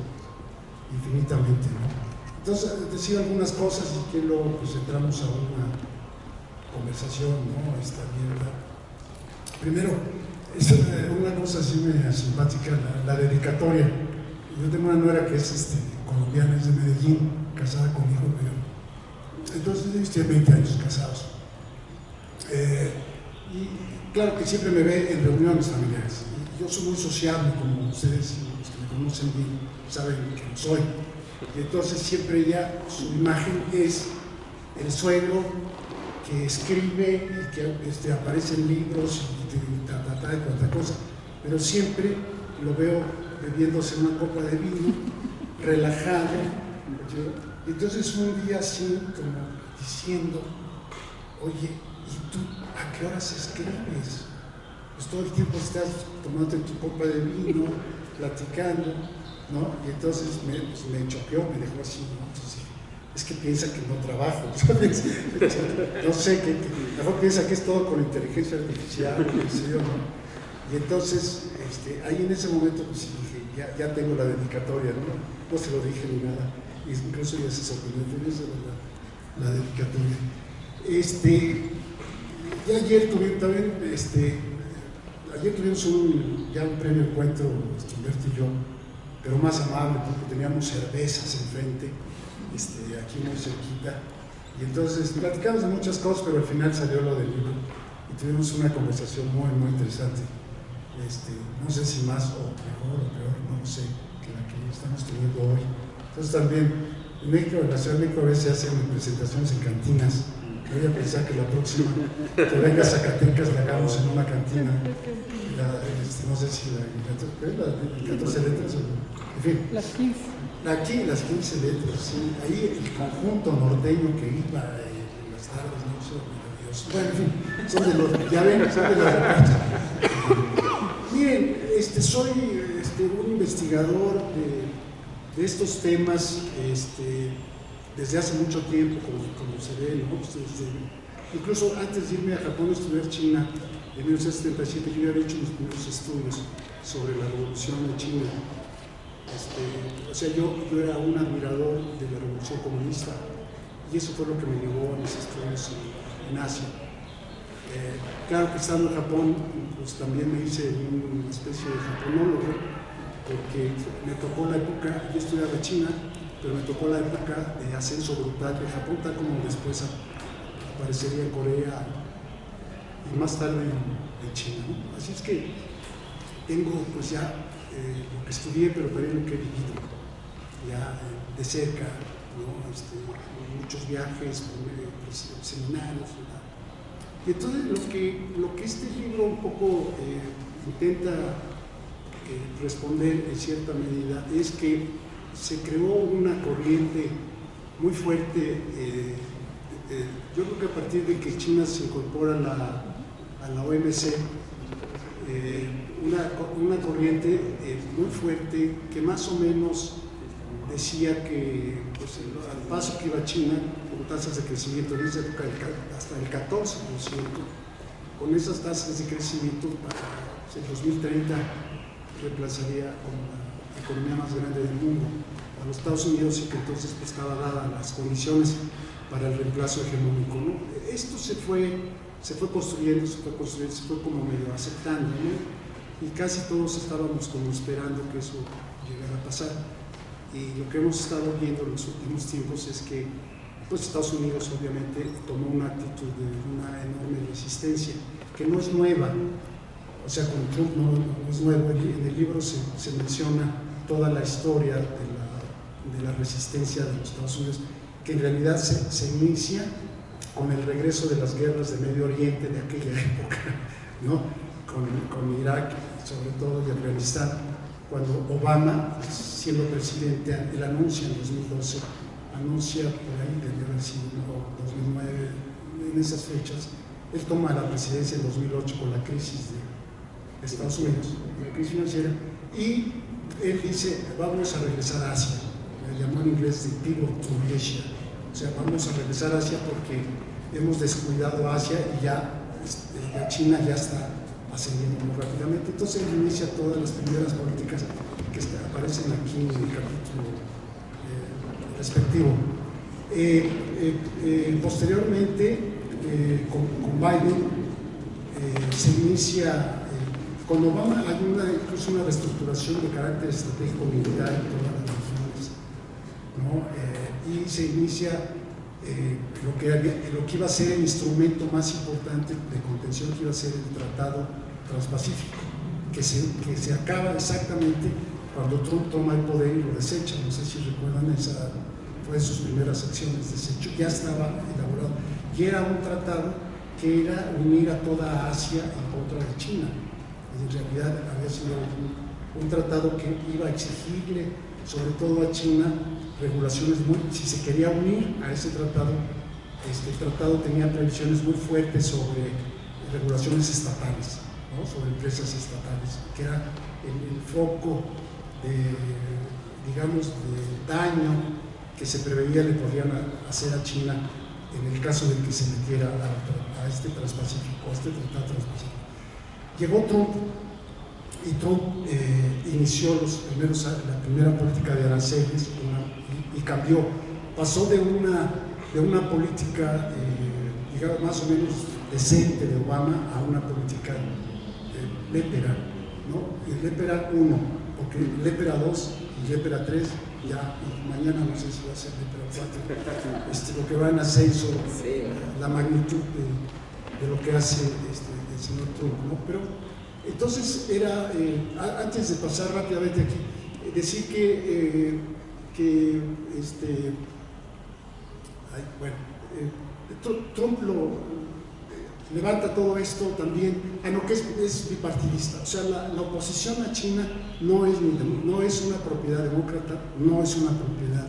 infinitamente, ¿no? Entonces, decir algunas cosas y que luego pues entramos a una conversación, ¿no? ¿Verdad? Primero, es una cosa así media simpática, la dedicatoria. Yo tengo una nuera que es colombiana, es de Medellín, casada conmigo, pero entonces ellos tienen 20 años casados. Y claro que siempre me ve en reuniones familiares. Y yo soy muy sociable, como ustedes, los que me conocen bien, saben que lo soy. Y entonces siempre ella, su imagen es el suegro que escribe y que aparece en libros y cuanta cosa, pero siempre lo veo bebiéndose una copa de vino, relajado. Entonces un día así, como diciendo, oye, ¿y tú a qué horas escribes? Pues todo el tiempo estás tomando tu copa de vino, platicando, ¿no? Y entonces me choqueó, me dejó así, ¿no? Entonces, es que piensa que no trabajo, ¿sabes? No sé, mejor piensa que es todo con inteligencia artificial, ¿no? Y entonces, ahí en ese momento, pues dije, ya tengo la dedicatoria, ¿no? No se lo dije ni nada, incluso ya se sorprendió, esa era la dedicatoria. Ya ayer tuvimos también, ayer tuvimos ya un premio encuentro, Humberto y yo, pero más amable, porque teníamos cervezas enfrente, aquí muy cerquita, y entonces platicamos de muchas cosas, pero al final salió lo del libro, y tuvimos una conversación muy, muy interesante, no sé si más o mejor o peor, no sé, que la que estamos teniendo hoy. Entonces también, en México, en la Ciudad de México a veces se hacen presentaciones en cantinas. Voy a pensar que la próxima que venga a Zacatecas la hagamos en una cantina, no sé si la 14 letras, en fin. Las 15. Aquí las 15 letras, sí. Ahí el conjunto norteño que iba en las tardes, no sé, maravilloso. Bueno, en fin, son de los, ya ven, son de las repartas. Miren, soy un investigador de estos temas, desde hace mucho tiempo, como se ve, ¿no? Incluso antes de irme a Japón a estudiar China, en 1977, yo ya había hecho mis primeros estudios sobre la revolución de China. O sea, yo era un admirador de la revolución comunista y eso fue lo que me llevó a mis estudios en Asia. Claro que estando en Japón, pues también me hice una especie de japonólogo, porque me tocó la época, yo estudiaba China, pero me tocó la época de ascenso brutal de Japón, tal como después aparecería en Corea y más tarde en China, ¿no? Así es que tengo pues ya lo que estudié, pero también lo que he vivido ya de cerca, ¿no? Muchos viajes, seminarios, ¿verdad? Y entonces lo que este libro un poco intenta responder en cierta medida es que se creó una corriente muy fuerte Yo creo que a partir de que China se incorpora a la OMC, una corriente muy fuerte que más o menos decía que pues, al paso que iba China, con tasas de crecimiento en esa época hasta el 14%, con esas tasas de crecimiento para el 2030 reemplazaría como la economía más grande del mundo a los Estados Unidos, y que entonces pues, estaba dadas las condiciones para el reemplazo hegemónico, ¿no? Esto se fue construyendo, se fue como medio aceptando, ¿no? Y casi todos estábamos como esperando que eso llegara a pasar. Y lo que hemos estado viendo en los últimos tiempos es que pues Estados Unidos obviamente tomó una actitud de una enorme resistencia, que no es nueva, o sea, con Trump no es nuevo. En el libro se menciona toda la historia de la resistencia de los Estados Unidos, que en realidad se inicia con el regreso de las guerras de Medio Oriente de aquella época, ¿no? Con Irak, sobre todo, y Afganistán, cuando Obama, siendo presidente, él anuncia en 2012, anuncia por ahí, debe haber sido 2009, en esas fechas, él toma la presidencia en 2008 con la crisis de Estados Unidos, la crisis financiera, y él dice, vamos a regresar a Asia, le llamó en inglés de pivot to Asia, o sea, vamos a regresar a Asia porque hemos descuidado a Asia y ya China ya está ascendiendo muy rápidamente. Entonces él inicia todas las primeras políticas que aparecen aquí en el capítulo respectivo. Posteriormente, con Biden, se inicia, con Obama hay incluso una reestructuración de carácter estratégico militar en todas las regiones, ¿no? Y se inicia lo que iba a ser el instrumento más importante de contención, que iba a ser el Tratado Transpacífico, que se acaba exactamente cuando Trump toma el poder y lo desecha. No sé si recuerdan, esa fue de sus primeras acciones, desecho, ya estaba elaborado, y era un tratado que era unir a toda Asia en contra de China. En realidad había sido un tratado que iba a exigirle, sobre todo a China, regulaciones si se quería unir a ese tratado. Este tratado tenía previsiones muy fuertes sobre regulaciones estatales, ¿no? Sobre empresas estatales, que era el foco digamos, de daño que se preveía le podrían hacer a China en el caso de que se metiera a este Transpacífico, a este Tratado Transpacífico. Llegó Trump, y Trump inició la primera política de aranceles y cambió, pasó de una política digamos, más o menos decente de Obama a una política lépera, ¿no? Y lépera 1, porque lépera 2 y lépera 3 ya, y mañana no sé si va a ser lépera 4, lo que va en ascenso, la magnitud de lo que hace el señor Trump, ¿no? Pero entonces era, antes de pasar rápidamente aquí, decir Trump levanta todo esto también, que es bipartidista, o sea, la oposición a China no es una propiedad demócrata, no es una propiedad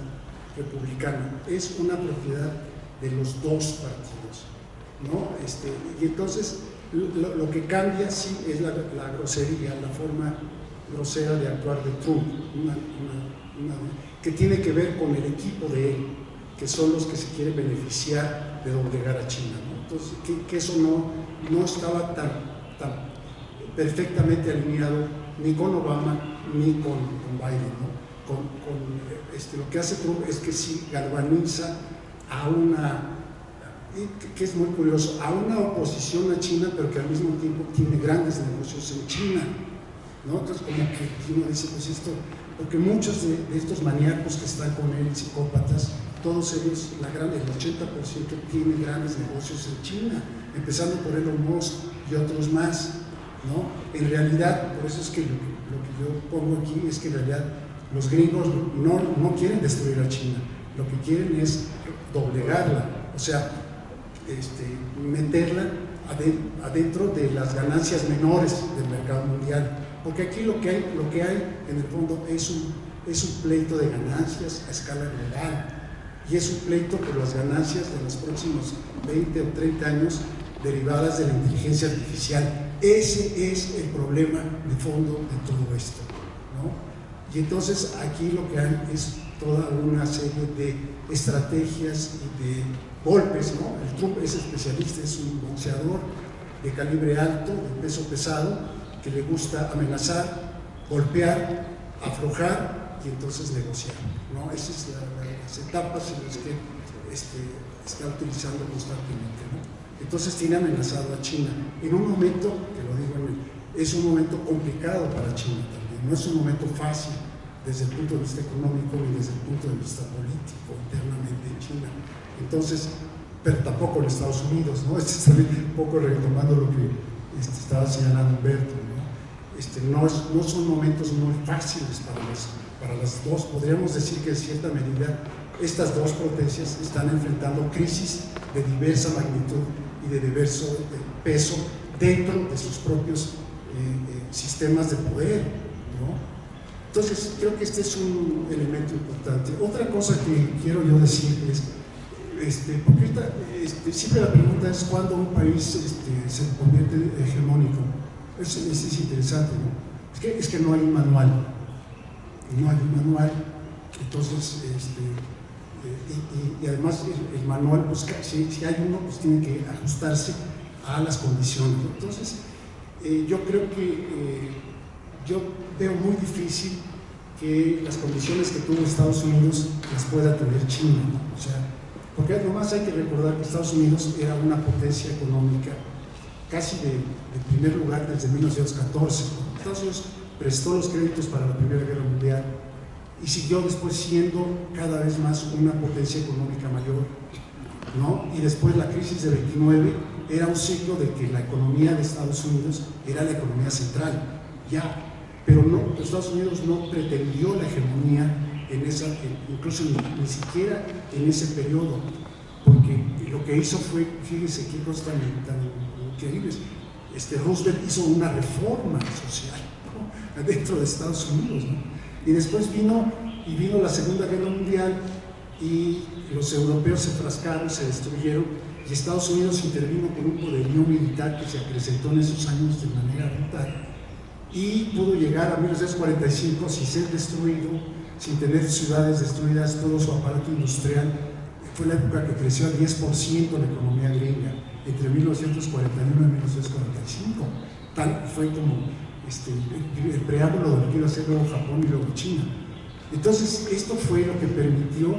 republicana, es una propiedad de los dos partidos, ¿no? Y entonces lo que cambia sí es la grosería, la forma grosera de actuar de Trump, que tiene que ver con el equipo de él, que son los que se quieren beneficiar de doblegar a China, ¿no? Entonces, que eso no estaba tan perfectamente alineado ni con Obama ni con Biden, ¿no? Lo que hace Trump es que sí galvaniza a que es muy curioso, a una oposición a China, pero que al mismo tiempo tiene grandes negocios en China, ¿no? Entonces, como que uno dice, pues esto, porque muchos de estos maníacos que están con él, psicópatas, todos ellos, el 80% tienen grandes negocios en China, empezando por Elon Musk y otros más, ¿no? En realidad, por eso es que lo que yo pongo aquí es que en realidad los gringos no quieren destruir a China, lo que quieren es doblegarla, o sea, meterla adentro de las ganancias menores del mercado mundial, porque aquí lo que hay en el fondo es un pleito de ganancias a escala global. y es un pleito por las ganancias de los próximos 20 o 30 años derivadas de la inteligencia artificial. Ese es el problema de fondo de todo esto, ¿no? Y entonces aquí lo que hay es toda una serie de estrategias y de golpes, ¿no? El Trump es especialista, es un boxeador de calibre alto, de peso pesado, que le gusta amenazar, golpear, aflojar y entonces negociar, ¿no? Esas son las etapas en las que está utilizando constantemente, ¿no? Entonces tiene amenazado a China en un momento, que lo digo, es un momento complicado para China también, no es un momento fácil desde el punto de vista económico ni desde el punto de vista político internamente en China. Entonces, pero tampoco en Estados Unidos, ¿no? Es también un poco retomando lo que estaba señalando Humberto, ¿no? No son momentos muy fáciles para las dos. Podríamos decir que en cierta medida estas dos potencias están enfrentando crisis de diversa magnitud y de diverso peso dentro de sus propios sistemas de poder, ¿no? Entonces, creo que este es un elemento importante. Otra cosa que quiero yo decir es, porque siempre la pregunta es cuándo un país se convierte hegemónico. Eso es interesante, ¿no? Es que no hay un manual. No hay un manual. Entonces, y además el manual, pues si hay uno, pues tiene que ajustarse a las condiciones, ¿no? Entonces, yo creo que yo veo muy difícil que las condiciones que tuvo Estados Unidos las pueda tener China, ¿no? O sea, porque además hay que recordar que Estados Unidos era una potencia económica casi de primer lugar desde 1914, ¿no? Estados Unidos prestó los créditos para la Primera Guerra Mundial y siguió después siendo cada vez más una potencia económica mayor, ¿no? Y después la crisis de 29 era un ciclo de que la economía de Estados Unidos era la economía central, ya, pero no, Estados Unidos no pretendió la hegemonía incluso ni siquiera en ese periodo, porque lo que hizo fue, fíjese qué cosas tan increíbles, Roosevelt hizo una reforma social, ¿no? Dentro de Estados Unidos, ¿no? Y después vino la Segunda Guerra Mundial y los europeos se enfrascaron, se destruyeron, y Estados Unidos intervino con un poderío militar que se acrecentó en esos años de manera brutal y pudo llegar a 1945 sin ser destruido, sin tener ciudades destruidas, todo su aparato industrial. Fue la época que creció al 10% la economía gringa, entre 1941 y 1945. Tal fue como el preámbulo de lo que iba a ser luego Japón y luego China. Entonces, esto fue lo que permitió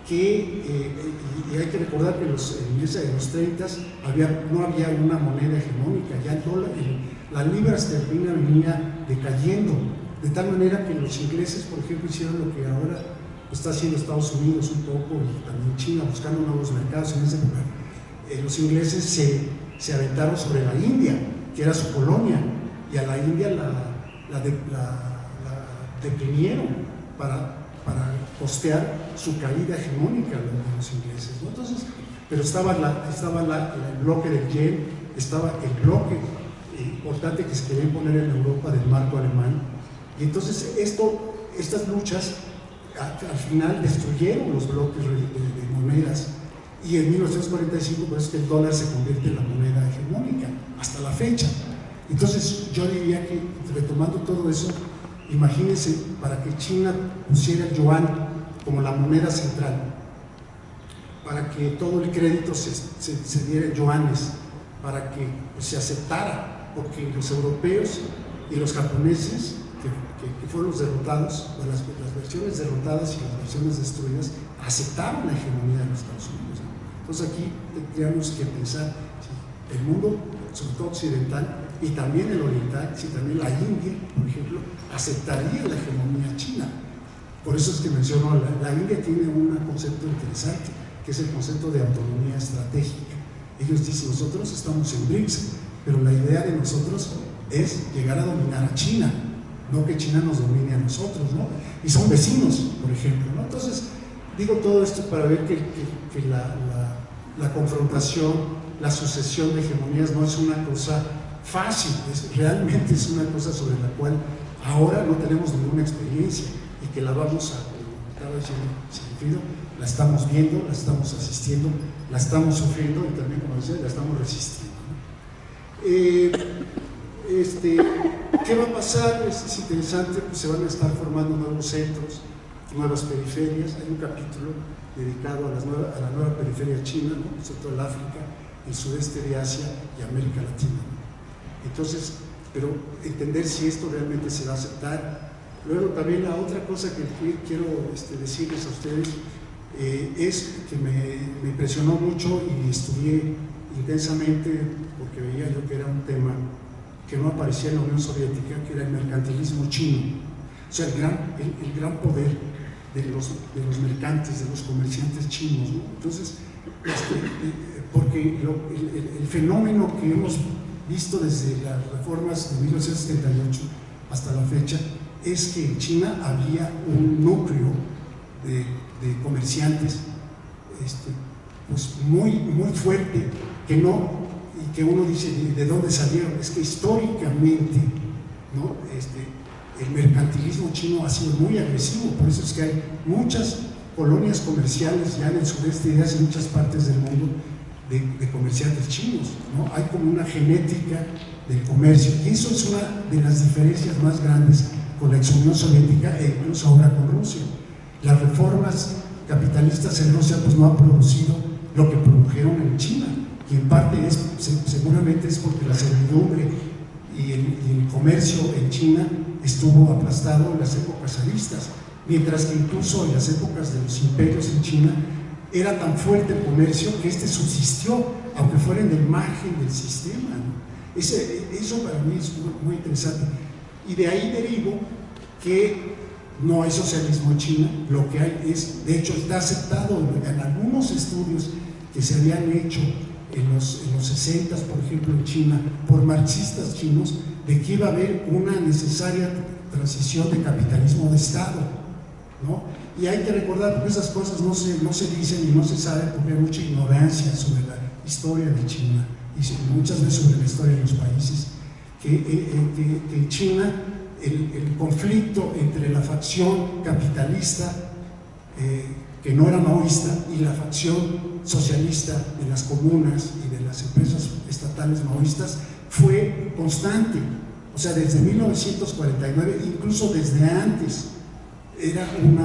que, y hay que recordar que en los 30 no había una moneda hegemónica, ya el dólar, la libra esterlina venía decayendo, de tal manera que los ingleses, por ejemplo, hicieron lo que ahora está haciendo Estados Unidos un poco y también China, buscando nuevos mercados en ese lugar. Los ingleses se aventaron sobre la India, que era su colonia, y a la India la deprimieron para costear su caída hegemónica de los ingleses, ¿no? Entonces, pero estaba el bloque del yen, estaba el bloque importante que se quería imponer en Europa del marco alemán, y entonces estas luchas al final destruyeron los bloques de monedas, y en 1945 pues que el dólar se convierte en la moneda hegemónica hasta la fecha. Entonces yo diría que, retomando todo eso, imagínense, para que China pusiera el yuan como la moneda central, para que todo el crédito se diera en yuanes, para que se aceptara, porque los europeos y los japoneses, que fueron los derrotados, las versiones derrotadas y las versiones destruidas, aceptaron la hegemonía de los Estados Unidos, ¿no? Entonces aquí tendríamos que pensar, si el mundo, sobre todo occidental, y también el oriental, si también la India, por ejemplo, aceptaría la hegemonía china. Por eso es que menciono, la India tiene un concepto interesante, que es el concepto de autonomía estratégica. Ellos dicen, nosotros estamos en BRICS, pero la idea de nosotros es llegar a dominar a China, no que China nos domine a nosotros, ¿no? Y son vecinos, por ejemplo, ¿no? Entonces, digo todo esto para ver que la confrontación, la sucesión de hegemonías no es una cosa fácil, realmente es una cosa sobre la cual ahora no tenemos ninguna experiencia y que la vamos a, como estaba diciendo Sigfrido, la estamos viendo, la estamos asistiendo, la estamos sufriendo y también, como decía, la estamos resistiendo, ¿no? ¿Qué va a pasar? Es interesante, pues se van a estar formando nuevos centros, nuevas periferias. Hay un capítulo dedicado a la nueva periferia china, ¿no? Sobre todo el África, el sudeste de Asia y América Latina, ¿no? Entonces, pero entender si esto realmente se va a aceptar. Luego también la otra cosa que quiero decirles a ustedes es que me impresionó mucho y estudié intensamente porque veía yo que era un tema que no aparecía en la Unión Soviética, que era el mercantilismo chino, o sea, el gran poder de los mercantes, de los comerciantes chinos, ¿no? Entonces, porque el fenómeno que hemos visto desde las reformas de 1978 hasta la fecha es que en China había un núcleo de comerciantes pues muy fuerte, y que uno dice, ¿de dónde salieron? Es que históricamente, ¿no? El mercantilismo chino ha sido muy agresivo, por eso es que hay muchas colonias comerciales ya en el sudeste de Asia y en muchas partes del mundo de comerciantes chinos, ¿no? Hay como una genética del comercio, y eso es una de las diferencias más grandes con la ex Unión Soviética e incluso ahora con Rusia. Las reformas capitalistas en Rusia pues no han producido lo que produjeron en China, y en parte seguramente es porque la servidumbre y el comercio en China estuvo aplastado en las épocas zaristas, mientras que incluso en las épocas de los imperios en China era tan fuerte el comercio que subsistió, aunque fuera en el margen del sistema, ¿no? Eso para mí es muy interesante, y de ahí derivo que no hay socialismo en China. Lo que hay es, de hecho está aceptado en algunos estudios que se habían hecho en los 60, por ejemplo, en China, por marxistas chinos, de que iba a haber una necesaria transición de capitalismo de Estado, ¿no? Y hay que recordar, porque esas cosas no se dicen y no se sabe, porque hay mucha ignorancia sobre la historia de China y muchas veces sobre la historia de los países, que en China el conflicto entre la facción capitalista, que no era maoísta, y la facción socialista de las comunas y de las empresas estatales maoístas fue constante. O sea, desde 1949, incluso desde antes, era en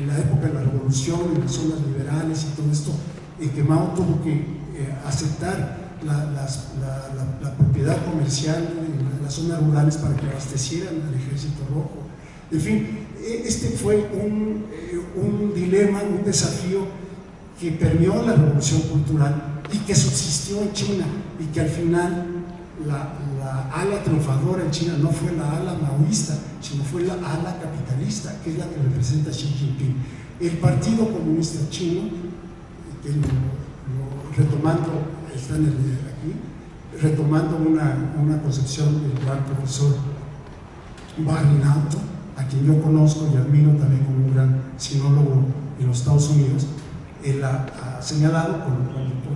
la época de la revolución, en las zonas liberales y todo esto, en que Mao tuvo que aceptar la propiedad comercial en las zonas rurales para que abastecieran al Ejército Rojo. En fin, fue un dilema, un desafío que permeó la revolución cultural y que subsistió en China, y que al final la ala triunfadora en China no fue la ala maoísta, sino fue la ala capitalista, que es la que representa Xi Jinping. El Partido Comunista Chino, retomando una concepción del gran profesor Barry Naughton, a quien yo conozco y admiro también como un gran sinólogo en los Estados Unidos, él ha señalado,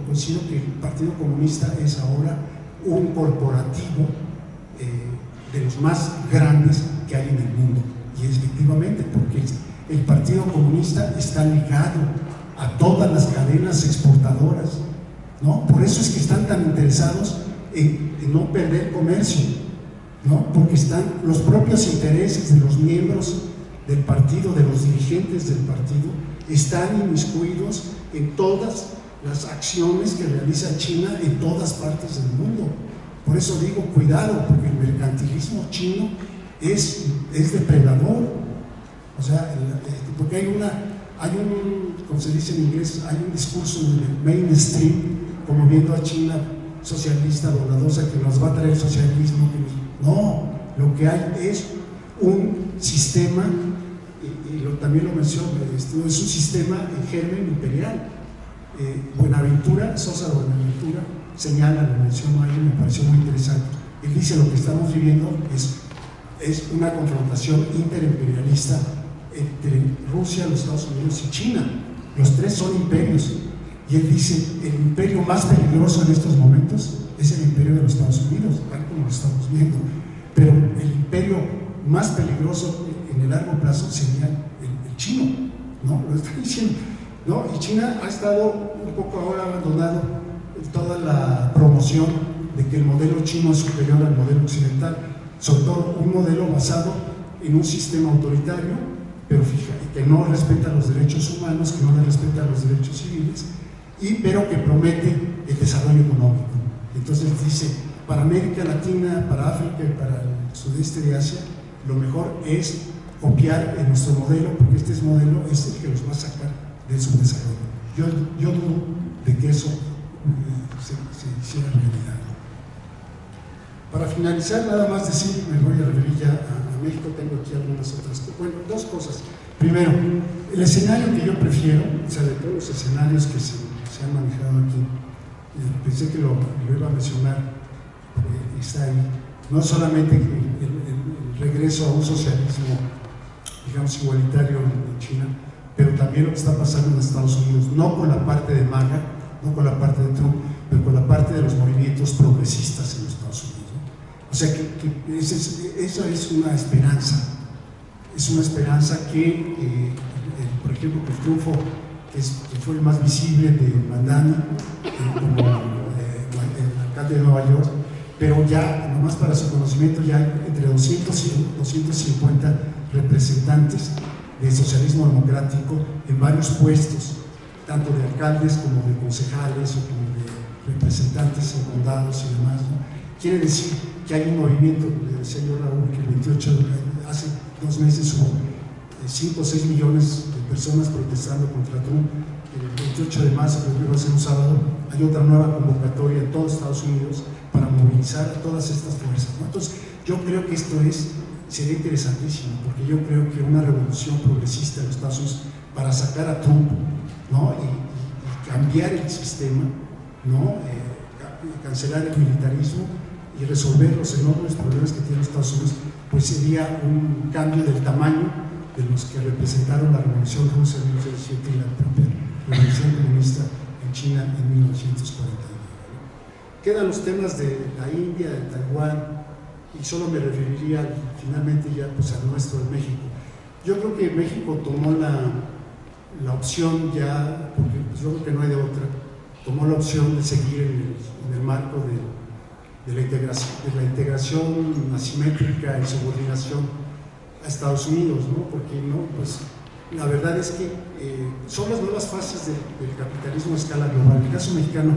coincido, que el Partido Comunista es ahora un corporativo de los más grandes que hay en el mundo, y es efectivamente porque el Partido Comunista está ligado a todas las cadenas exportadoras, ¿no? Por eso es que están tan interesados en no perder comercio, ¿no? Porque están los propios intereses de los miembros del partido, de los dirigentes del partido, están inmiscuidos en todas las acciones que realiza China en todas partes del mundo. Por eso digo, cuidado, porque el mercantilismo chino es depredador. O sea, porque hay un, como se dice en inglés, hay un discurso en el mainstream, como viendo a China socialista, bondadosa, que nos va a traer socialismo. No, lo que hay es un sistema, y también lo menciono, es un sistema en germen imperial. Sosa Buenaventura señala, lo menciono ahí, me pareció muy interesante. Él dice: lo que estamos viviendo es una confrontación interimperialista entre Rusia, los Estados Unidos y China. Los tres son imperios, y él dice: el imperio más peligroso en estos momentos es el imperio de los Estados Unidos, tal como lo estamos viendo, pero el imperio más peligroso en el largo plazo sería el chino, ¿no? Lo está diciendo, ¿no? Y China ha estado un poco ahora abandonado en toda la promoción de que el modelo chino es superior al modelo occidental, sobre todo un modelo basado en un sistema autoritario, pero fíjate, que no respeta los derechos humanos, que no le respeta los derechos civiles, pero que promete el desarrollo económico. Entonces dice, para América Latina, para África y para el sudeste de Asia, lo mejor es copiar en nuestro modelo, porque este modelo es el que los va a sacar de su desarrollo. Yo dudo de que eso se hiciera realidad. Para finalizar, nada más decir, me voy a referir ya a México, tengo aquí algunas otras cosas. Bueno, dos cosas. Primero, el escenario que yo prefiero, o sea, de todos los escenarios que se han manejado aquí, pensé que lo iba a mencionar, está ahí, no solamente el regreso a un socialismo, digamos, igualitario en China, pero también lo que está pasando en Estados Unidos, no con la parte de MAGA, no con la parte de Trump, pero con la parte de los movimientos progresistas en los Estados Unidos, ¿no? O sea que esa es una esperanza. Es una esperanza que, por ejemplo, el triunfo que fue el más visible de Mandani como el alcalde de Nueva York, pero ya, nomás para su conocimiento, ya hay entre 200 y 250 representantes de socialismo democrático en varios puestos, tanto de alcaldes como de concejales o como de representantes en condados y demás, ¿no? Quiere decir que hay un movimiento, le decía yo Raúl, que el 28 hace 2 meses hubo 5 o 6 millones de personas protestando contra Trump. El 28 de marzo, que va a ser un sábado, hay otra nueva convocatoria en todos Estados Unidos para movilizar a todas estas fuerzas, ¿no? Entonces, yo creo que esto sería interesantísimo, porque yo creo que una revolución progresista en los Estados Unidos para sacar a Trump, ¿no? y cambiar el sistema, ¿no? Cancelar el militarismo y resolver los enormes problemas que tiene Estados Unidos, pues sería un cambio del tamaño de los que representaron la Revolución Rusa en 1917 y la propia Revolución Comunista en China en 1949. Quedan los temas de la India, de Taiwán, y solo me referiría finalmente ya pues al nuestro de México. Yo creo que México tomó la opción ya, porque pues yo creo que no hay de otra, tomó la opción de seguir en el marco de la integración asimétrica y subordinación a Estados Unidos, ¿no? Porque no, pues la verdad es que son las nuevas fases del capitalismo a escala global. El caso mexicano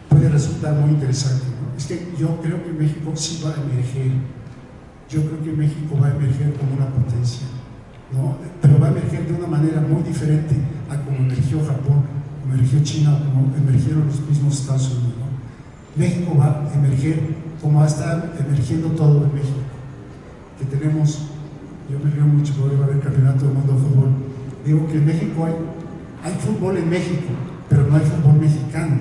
puede resultar muy interesante, ¿no? Es que yo creo que México sí va a emerger, yo creo que México va a emerger como una potencia, ¿no? Pero va a emerger de una manera muy diferente a como emergió Japón, como emergió China, como emergieron los mismos Estados Unidos, ¿no? México va a emerger como va a estar emergiendo todo en México, que tenemos, yo me río mucho porque va a haber campeonato del mundo de fútbol, digo que en México hay fútbol en México, pero no hay fútbol mexicano,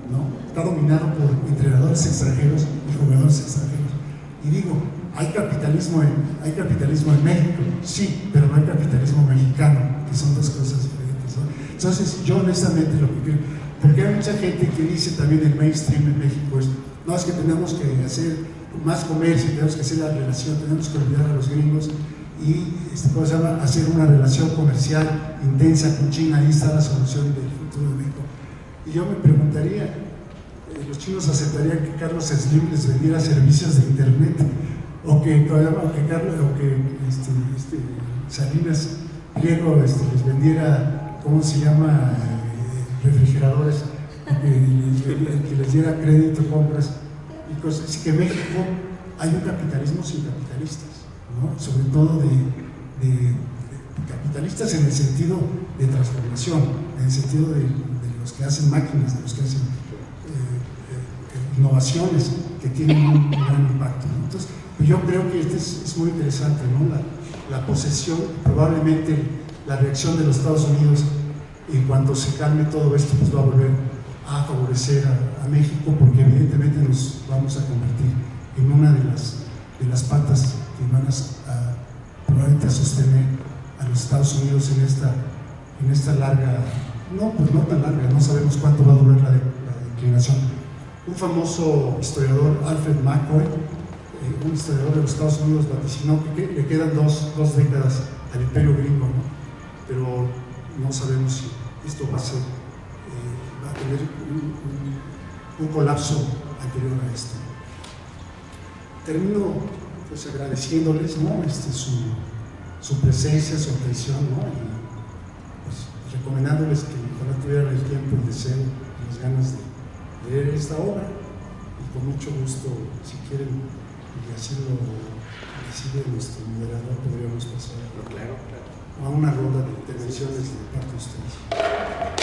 ¿no? Está dominado por entrenadores extranjeros y jugadores extranjeros, y digo, hay capitalismo en México, sí, pero no hay capitalismo mexicano, que son dos cosas diferentes, ¿no? Entonces, yo honestamente lo que creo, porque hay mucha gente que dice también el mainstream en México es, no, es que tenemos que hacer más comercio, tenemos que hacer la relación, tenemos que olvidar a los gringos y ¿cómo se llama? Hacer una relación comercial intensa con China, ahí está la solución del futuro de México. Y yo me preguntaría, ¿los chinos aceptarían que Carlos Slim les vendiera servicios de internet? O que Salinas Pliego les vendiera, ¿cómo se llama? Refrigeradores, que les diera crédito, compras y cosas. Así que en México hay un capitalismo sin capitalistas, ¿no? Sobre todo de capitalistas en el sentido de transformación, en el sentido de los que hacen máquinas, de los que hacen innovaciones que tienen un gran impacto, ¿no? Entonces, yo creo que es muy interesante, ¿no? La posesión, probablemente la reacción de los Estados Unidos en cuanto se calme todo esto, pues va a volver a favorecer a México, porque evidentemente nos vamos a convertir en una de las patas que van a probablemente a sostener a los Estados Unidos en esta larga, no, pues no tan larga, no sabemos cuánto va a durar la declinación. Un famoso historiador, Alfred McCoy, un historiador de los Estados Unidos, vaticinó que le quedan dos décadas al imperio gringo, ¿no? Pero no sabemos si esto va a ser, va a tener un colapso anterior a esto. Termino pues agradeciéndoles, ¿no? Su presencia, su atención, ¿no? Y pues, recomendándoles que ojalá tuvieran el tiempo, el deseo, las ganas de leer esta obra, y con mucho gusto, si quieren, y así lo decide nuestro moderador, podríamos pasar Claro. a una ronda de intervenciones de parte de ustedes.